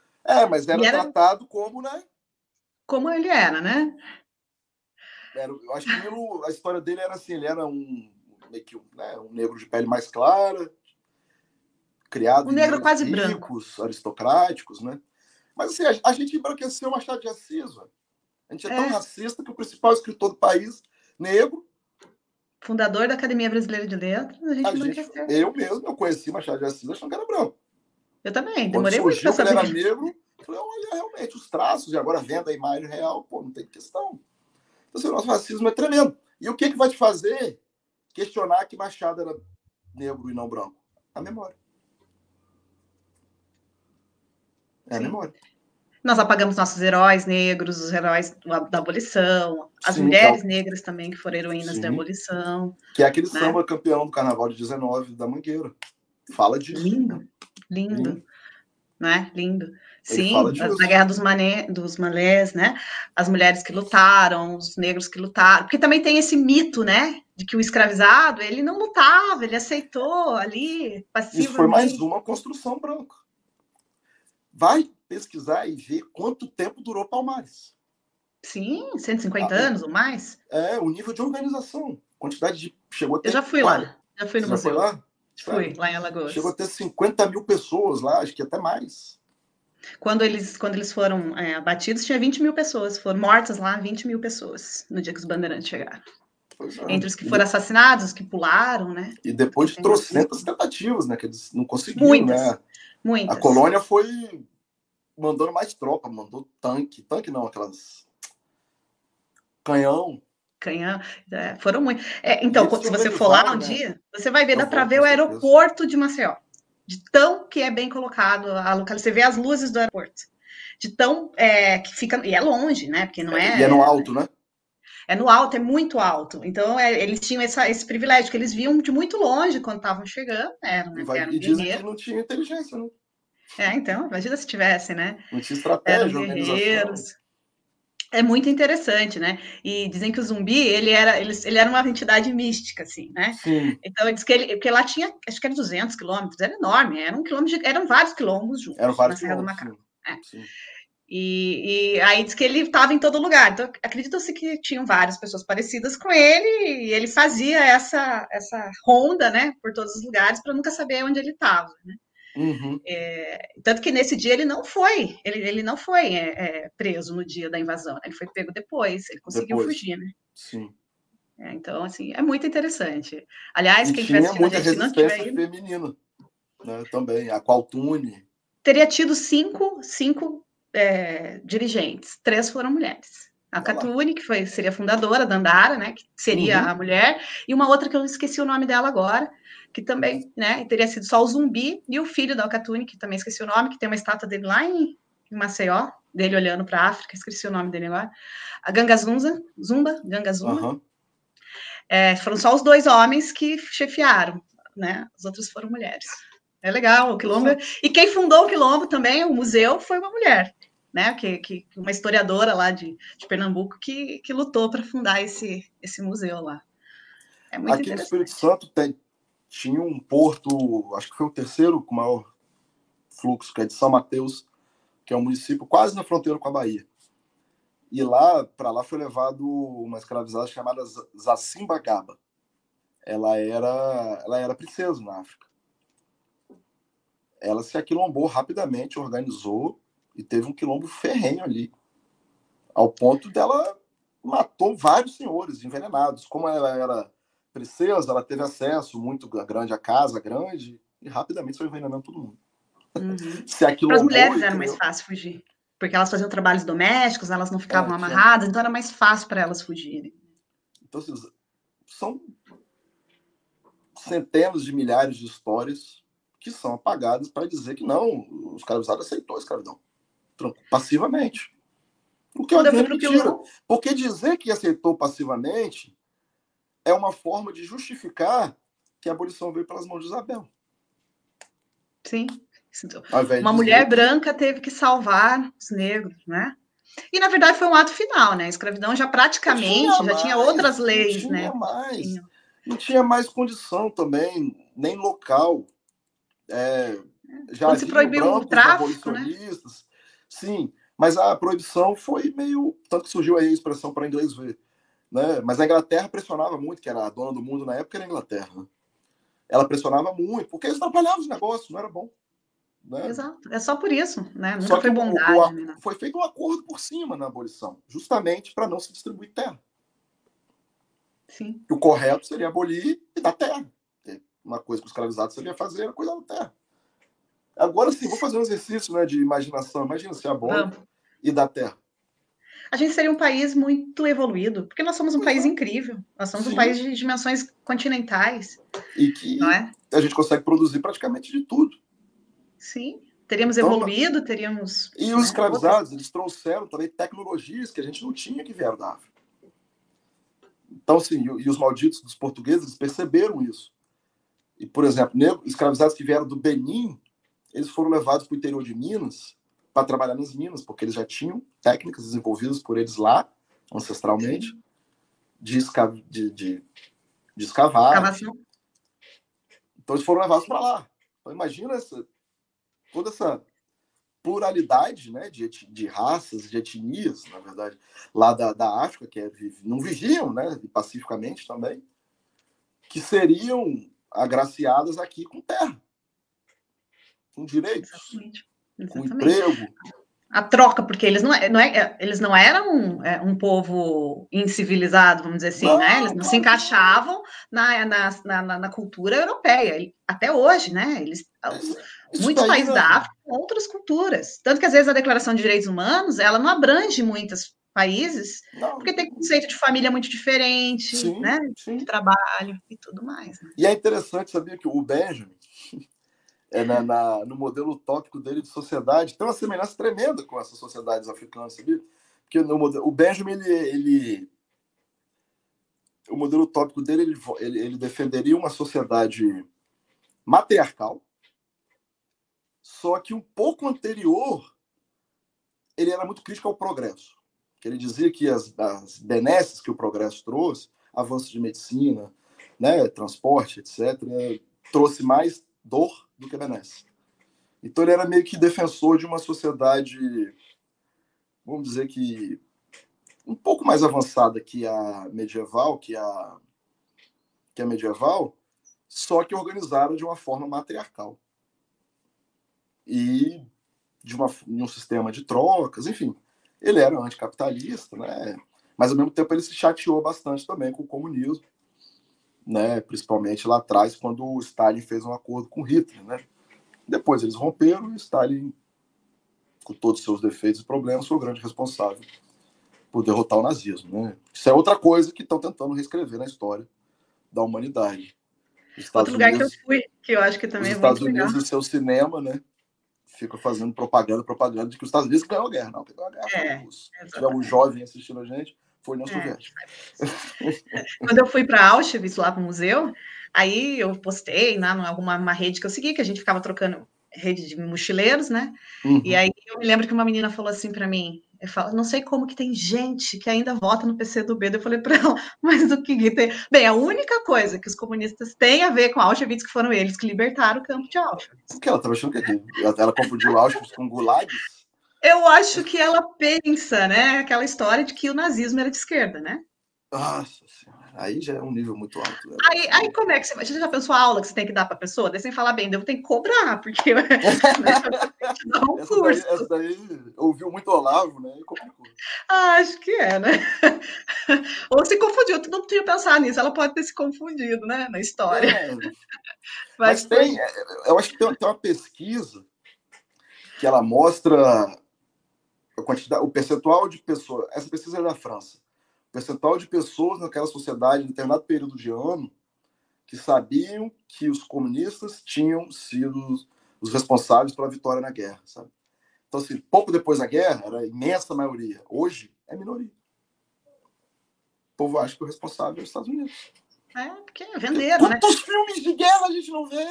Mas era tratado como, né? Como ele era, né? Eu acho que a história dele era assim, ele era meio que um negro de pele mais clara, criado um negro quase ricos, branco, aristocráticos, né? Mas assim, a gente embranqueceu Machado de Assis, velho. A gente é tão racista que o principal escritor do país, negro, fundador da Academia Brasileira de Letras, a gente embranqueceu. Eu conheci Machado de Assis achando que era branco. Eu também, quando demorei muito para saber. Quando ele era saber. negro, eu falei, olha, realmente, os traços, e agora vendo a imagem real, pô, não tem questão. Então, assim, o nosso racismo é tremendo. E o que vai te fazer questionar que Machado era negro e não branco? A memória. A memória. Nós apagamos nossos heróis negros, os heróis da abolição, as mulheres negras também, que foram heroínas da abolição. Que é aquele samba campeão do Carnaval de 19, da Mangueira. Fala disso. Lindo. Né? Lindo. Sim, na Guerra dos Malés, né? As mulheres que lutaram, os negros que lutaram. Porque também tem esse mito, né? De que o escravizado, ele não lutava, ele aceitou ali, passivamente. Isso foi mais uma construção branca. Vai pesquisar e ver quanto tempo durou Palmares. Sim, 150 Ah, anos ou mais. o nível de organização. Quantidade de. Chegou a Eu ter. já fui lá, já fui no Você já foi museu. lá? Fui, Sério? lá em Chegou a Alagoas. ter 50 mil pessoas lá, acho que até mais. Quando eles foram abatidos, tinha 20 mil pessoas. Foram mortas lá 20 mil pessoas no dia que os bandeirantes chegaram. Pois é. Entre os que foram assassinados, os que pularam, né? E Porque depois de tem uma trocentas lista. tentativas, né? Que eles não conseguiram, Muitas, né? A muitas. colônia foi mandando mais tropa, mandou tanque. Tanque não, aquelas. Canhão. Canhão, foram muitos. E Então, eles se se você for lá um organizaram, né? dia, você vai ver, Eu dá para vou, ver com o certeza. aeroporto de Maceió. De tão que é bem colocado a local. Você vê as luzes do aeroporto. De tão que fica. E é longe, né? Porque não E é no é. alto, né? É no alto, é muito alto. Então, eles tinham esse privilégio, que eles viam de muito longe quando estavam chegando, eram E dizem que guerreiros. não tinha inteligência, né? Então, imagina se tivesse, né? Não tinha Eram estratégia, organização. guerreiros. É muito interessante, né? E dizem que o zumbi, ele era uma entidade mística, assim, né? Sim, Então, diz que porque lá tinha, acho que era 200 quilômetros, era enorme, eram vários quilombos eram juntos, na vários Serra do quilômetros, Macaco. sim. É. Sim. E aí diz que ele estava em todo lugar. Então, acredita-se que tinham várias pessoas parecidas com ele, e ele fazia essa ronda, né, por todos os lugares, para nunca saber onde ele estava. Uhum. Tanto que nesse dia ele não foi preso no dia da invasão, né? Ele foi pego depois, ele conseguiu Depois, fugir, né? sim. Então, assim, é muito interessante. Aliás, E quem estiver tinha assistindo a muita gente e não tiver resistência ido, feminina, né? Também. A Qualtune. teria tido cinco dirigentes, 3 foram mulheres. A Olha lá. Catuane, que seria fundadora da Andara, né, que seria Uhum. a mulher, e uma outra que eu esqueci o nome dela agora, que também, né, teria sido só o Zumbi, e o filho da Alcatune, que também esqueci o nome, que tem uma estátua dele lá em Maceió, dele olhando para a África, esqueci o nome dele agora. A Ganga Zumba, Uhum. foram só os 2 homens que chefiaram, né, as outras foram mulheres. É legal, o Pois Quilombo. é. E quem fundou o Quilombo também, o museu, foi uma mulher, né? Uma historiadora lá de Pernambuco que lutou para fundar esse museu lá. É muito Aqui no Espírito interessante. Santo tinha um porto, acho que foi o terceiro com maior fluxo, que é de São Mateus, que é um município quase na fronteira com a Bahia. E para lá foi levado uma escravizada chamada Zacimba Gaba. Ela era princesa na África. Ela se aquilombou rapidamente, organizou e teve um quilombo ferrenho ali, ao ponto dela matou vários senhores envenenados. Como ela era princesa, ela teve acesso muito grande à casa grande e rapidamente foi envenenando todo mundo. Uhum. Se Para as aquilombou mulheres e era mais criou. fácil fugir, porque elas faziam trabalhos domésticos, elas não ficavam Tinha. amarradas, então era mais fácil para elas fugirem. Então, são centenas de milhares de histórias que são apagadas para dizer que não, o escravizado aceitou a escravidão passivamente. O que é uma Quando eu fui grande para o mentira. Quilombo, Porque dizer que aceitou passivamente é uma forma de justificar que a abolição veio pelas mãos de Isabel. sim, Ao invés uma de dizer mulher que. branca teve que salvar os negros, né? E na verdade foi um ato final, né? A escravidão já praticamente já tinha outras Não leis, tinha né? mais. Não tinha mais condição também, nem local. Já Quando se haviam proibiu o brancos tráfico, né? abolicionistas, sim, mas a proibição foi meio. Tanto que surgiu aí a expressão para inglês ver. Né? Mas a Inglaterra pressionava muito, que era a dona do mundo na época, era a Inglaterra. Né? Ela pressionava muito, porque eles atrapalhavam os negócios, não era bom. Né? Exato. É só por isso, né? Nunca Só que foi bondade, né? foi feito um acordo por cima na abolição, justamente para não se distribuir terra. Sim. O correto seria abolir e dar terra. Uma coisa que os escravizados sabiam fazer era cuidar da terra. Agora sim, vou fazer um exercício, né, de imaginação. Imagina se abole Vamos. e dá terra. A gente seria um país muito evoluído, porque nós somos um Pois país é. incrível. Nós somos um Sim. país de dimensões continentais, E não que é? a gente consegue produzir praticamente de tudo. Sim. Teríamos Então, evoluído, teríamos, e os né, outras. escravizados, eles trouxeram também tecnologias que a gente não tinha que vieram da África. Então, assim, e os malditos dos portugueses, eles perceberam isso. E, por exemplo, escravizados que vieram do Benin, eles foram levados para o interior de Minas para trabalhar nas minas, porque eles já tinham técnicas desenvolvidas por eles lá, ancestralmente, de escavar. Escavação. Então, eles foram levados para lá. Então, imagina toda essa pluralidade, né, de raças, de etnias, na verdade, lá da África, que não viviam, né, pacificamente também, que seriam agraciadas aqui com terra, com direitos, Exatamente. com Exatamente. emprego. A troca, porque eles não eram um povo incivilizado, vamos dizer assim, né? Eles Não, não se claro que não. encaixavam na cultura europeia. Até hoje, né? Isso Muitos daí, países da né? África têm outras culturas. Tanto que, às vezes, a Declaração de Direitos Humanos, ela não abrange muitos países, Não, porque tem conceito de família muito diferente, sim, né? De sim. trabalho e tudo mais. Né? E é interessante saber que o Benjamin, no modelo utópico dele de sociedade, tem uma semelhança tremenda com essas sociedades africanas, sabia? Porque o Benjamin, o modelo utópico dele, ele defenderia uma sociedade matriarcal, só que um pouco anterior, ele era muito crítico ao progresso. Que ele dizia que as benesses que o progresso trouxe, avanços de medicina, né, transporte, etc., trouxe mais dor do que benesse. Então ele era meio que defensor de uma sociedade, vamos dizer que um pouco mais avançada que a medieval, só que organizada de uma forma matriarcal. E de um sistema de trocas, enfim. Ele era anticapitalista, né? Mas ao mesmo tempo ele se chateou bastante também com o comunismo, né? Principalmente lá atrás, quando o Stalin fez um acordo com Hitler, né? Depois eles romperam e Stalin, com todos os seus defeitos e problemas, foi o grande responsável por derrotar o nazismo, né? Isso é outra coisa que estão tentando reescrever na história da humanidade. Outro lugar que eu fui, que eu acho que Os também é Estados muito legal. Unidos e seu cinema, né? Fica fazendo propaganda de que os Estados Unidos ganhou a guerra. Não, quem ganhou a guerra foi o russo. Se tiver um jovem assistindo a gente, foi a União Soviética. Quando eu fui para Auschwitz, lá para o museu, aí eu postei em alguma rede que eu segui, que a gente ficava trocando rede de mochileiros, né? Uhum. E aí eu me lembro que uma menina falou assim para mim, eu falo, não sei como que tem gente que ainda vota no PCdoB. Eu falei para ela, mas o que tem? Bem, a única coisa que os comunistas têm a ver com Auschwitz, que foram eles que libertaram o campo de Auschwitz. Por que ela estava achando que ela confundiu Auschwitz com gulags? Eu acho que ela pensa, né, aquela história de que o nazismo era de esquerda, né? Nossa senhora, aí já é um nível muito alto. Né? Aí como é que você já pensou a aula que você tem que dar para a pessoa? Daí sem falar bem, eu tenho que cobrar, porque dar um curso. Essa daí ouviu muito Olavo, né? E complicou. Acho que é, né? Ou se confundiu, tu não tinha pensado nisso, ela pode ter se confundido, né, na história. Mas tem, eu acho que tem uma pesquisa que ela mostra a quantidade, o percentual de pessoas. Essa pesquisa é da França. O percentual de pessoas naquela sociedade, em determinado período de ano, que sabiam que os comunistas tinham sido os responsáveis pela vitória na guerra, sabe? Então, assim, pouco depois da guerra, era a imensa maioria. Hoje, é minoria. O povo acha que o responsável é os Estados Unidos. Porque venderam, né? Quantos filmes de guerra a gente não vê?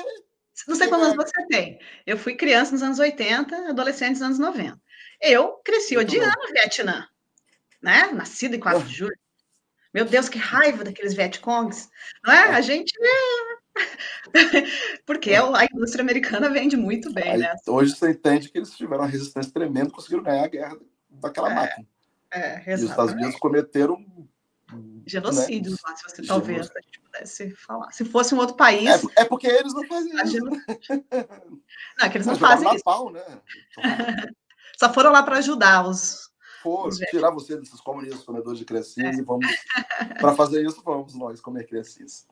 Não sei quantos anos você tem. Eu fui criança nos anos 80, adolescente nos anos 90. Eu cresci odiando o Vietnã, né? Nascido em 4 de julho. Meu Deus, que raiva daqueles Vietcongs. Não é? A gente... Porque a indústria americana vende muito bem, aí, né? Hoje você entende que eles tiveram uma resistência tremenda e conseguiram ganhar a guerra daquela máquina. E os Estados Unidos cometeram genocídios lá, se você talvez a gente pudesse falar. Se fosse um outro país... É porque eles não fazem isso. Não, é que eles não fazem isso. Pau, né? Só foram lá para ajudar os tirar você desses comunistas comedores de criancinhas e vamos... Para fazer isso, vamos nós comer criancinhas.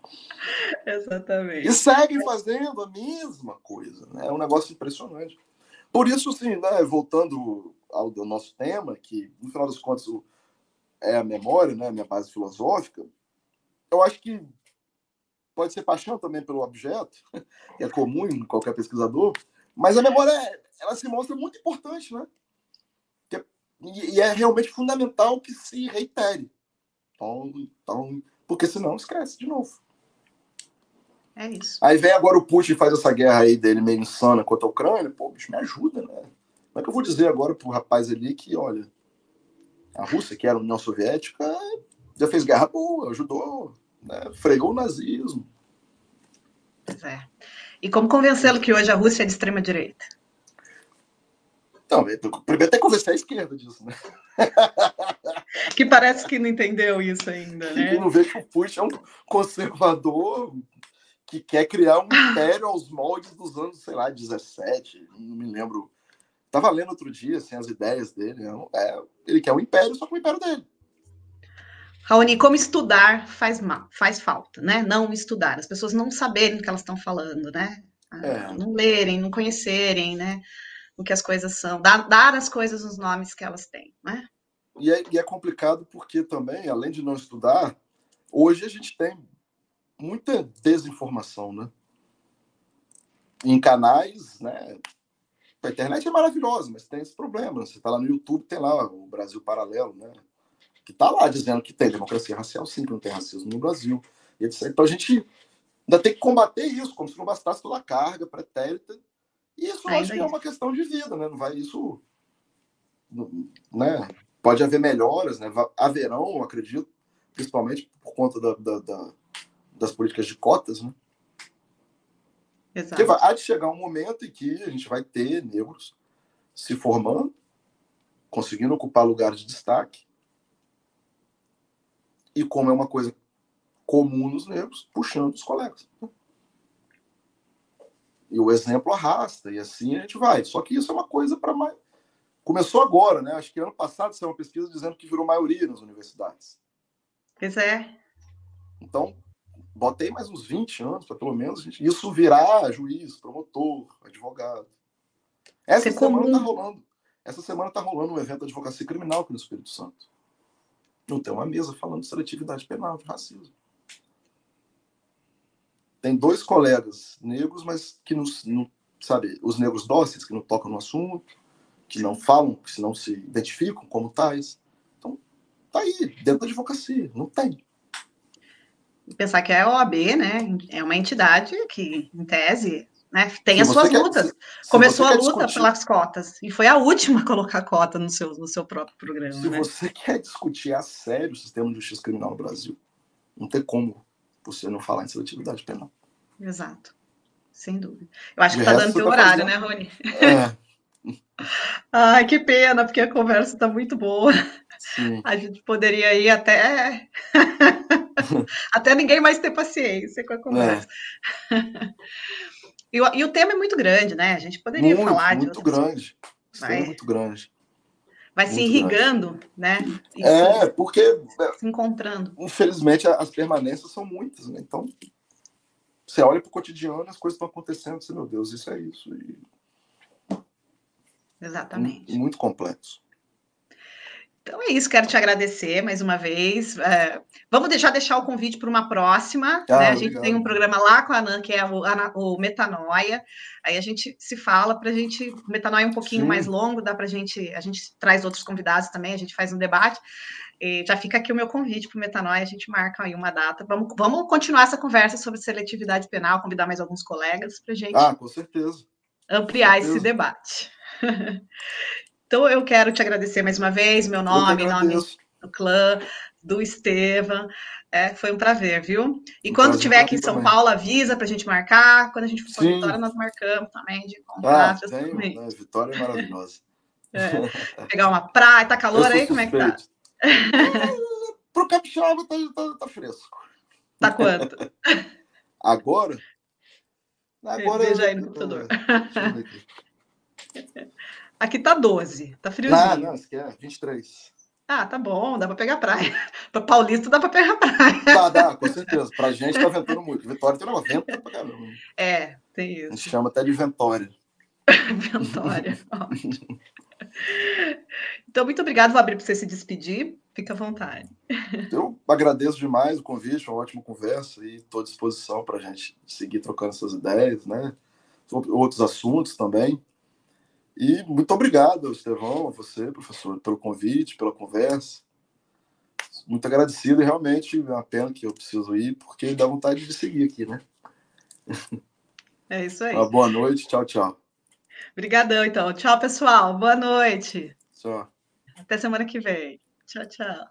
Exatamente. E seguem fazendo a mesma coisa. Né? É um negócio impressionante. Por isso, assim, né, voltando ao nosso tema, que, no final das contas, é a memória, né, a minha base filosófica, eu acho que pode ser paixão também pelo objeto, que é comum em qualquer pesquisador, mas a memória, ela se mostra muito importante, né? E é realmente fundamental que se reitere. Então, porque senão esquece de novo. É isso. Aí vem agora o Putin e faz essa guerra aí dele meio insana contra a Ucrânia, pô, bicho, me ajuda, né? Como é que eu vou dizer agora pro rapaz ali que, olha, a Rússia, que era a União Soviética, já fez guerra boa, ajudou, né? Freou o nazismo. Pois é. E como convencê-lo que hoje a Rússia é de extrema-direita? Então, primeiro tem que conversar à esquerda disso, né? Que parece que não entendeu isso ainda, né? Que não vê que o Putin é um conservador que quer criar um império aos moldes dos anos, sei lá, 17, não me lembro. Estava lendo outro dia assim, as ideias dele. Ele quer um império, só com o império dele. Raoni, como estudar faz falta, né? Não estudar, as pessoas não saberem o que elas estão falando, né? Não lerem, não conhecerem, né? O que as coisas são, dar as coisas os nomes que elas têm, né? E é complicado porque também, além de não estudar, hoje a gente tem muita desinformação, né? Em canais, né? A internet é maravilhosa, mas tem esse problema. Você está lá no YouTube, tem lá o Brasil Paralelo, né? Que está lá dizendo que tem democracia racial, sim, que não tem racismo no Brasil. Então a gente ainda tem que combater isso, como se não bastasse toda a carga pretérita. E isso eu acho que é uma questão de vida, né? Não vai isso, né? Pode haver melhoras, né? Haverão, eu acredito, principalmente por conta das políticas de cotas, né? Exato. Porque há de chegar um momento em que a gente vai ter negros se formando, conseguindo ocupar lugares de destaque, e como é uma coisa comum nos negros, puxando os colegas. E o exemplo arrasta, e assim a gente vai. Só que isso é uma coisa para mais. Começou agora, né? Acho que ano passado saiu uma pesquisa dizendo que virou maioria nas universidades. Pois é. Então, botei mais uns 20 anos para pelo menos isso virar juiz, promotor, advogado. Essa semana tá rolando um evento de advocacia criminal aqui no Espírito Santo. Não tem uma mesa falando de seletividade penal, de racismo. Tem 2 colegas negros, mas que não, sabe, os negros dóceis, que não tocam no assunto, que não falam, que não se identificam como tais. Então, tá aí, dentro da advocacia, não tem. Pensar que é a OAB, né? É uma entidade que, em tese, né, tem as suas lutas. Começou a luta pelas cotas e foi a última a colocar cota no seu próprio programa. Se você quer discutir a sério o sistema de justiça criminal no Brasil, não tem como você não falar em seletividade penal. Exato. Sem dúvida. Eu acho que está dando teu horário, né, Rony? Ai, que pena, porque a conversa está muito boa. Sim. A gente poderia ir até ninguém mais ter paciência com a conversa. E o tema é muito grande, né? A gente poderia falar de muito grande. Muito grande. Vai se irrigando, né? Porque se encontrando. Infelizmente as permanências são muitas, né? Então você olha para o cotidiano, as coisas estão acontecendo, você, meu Deus, isso é isso. Exatamente. Muito complexo. Então é isso, quero te agradecer mais uma vez. Vamos deixar o convite para uma próxima. Né? A gente tem um programa lá com a Anan, que é o Metanoia. Aí a gente se fala para a gente. O Metanoia é um pouquinho mais longo, dá para a gente traz outros convidados também, a gente faz um debate. E já fica aqui o meu convite para o Metanoia, a gente marca aí uma data. Vamos continuar essa conversa sobre seletividade penal, convidar mais alguns colegas para a gente com certeza. ampliar esse debate. Então, eu quero te agradecer mais uma vez, meu nome, em nome do clã, do Estevam. Foi um prazer, viu? E quando estiver aqui em São Paulo, avisa para a gente marcar. Quando a gente for para Vitória, nós marcamos também de encontrar. Né? Vitória é maravilhosa. Pegar uma praia, tá calor aí? Como é que tá? Pro capixaba tá fresco. Tá quanto? Agora? Veja aí no computador. Deixa eu ver aqui. Aqui tá 12, tá friozinho. Não, isso aqui é 23. Tá bom, dá para pegar praia. Para paulista dá para pegar praia. Dá, com certeza. Pra gente tá ventando muito. Vitória tem uma venta pra caramba. Tem isso. A gente chama até de Ventória. Ventória, ótimo. Então, muito obrigado. Vou abrir para você se despedir. Fica à vontade. Eu agradeço demais o convite, uma ótima conversa e estou à disposição para a gente seguir trocando essas ideias, né? Sobre outros assuntos também. E muito obrigado, Estevão, a você, professor, pelo convite, pela conversa. Muito agradecido e realmente é uma pena que eu preciso ir, porque dá vontade de seguir aqui, né? É isso aí. Uma boa noite, tchau, tchau. Obrigadão, então. Tchau, pessoal. Boa noite. Tchau. Até semana que vem. Tchau, tchau.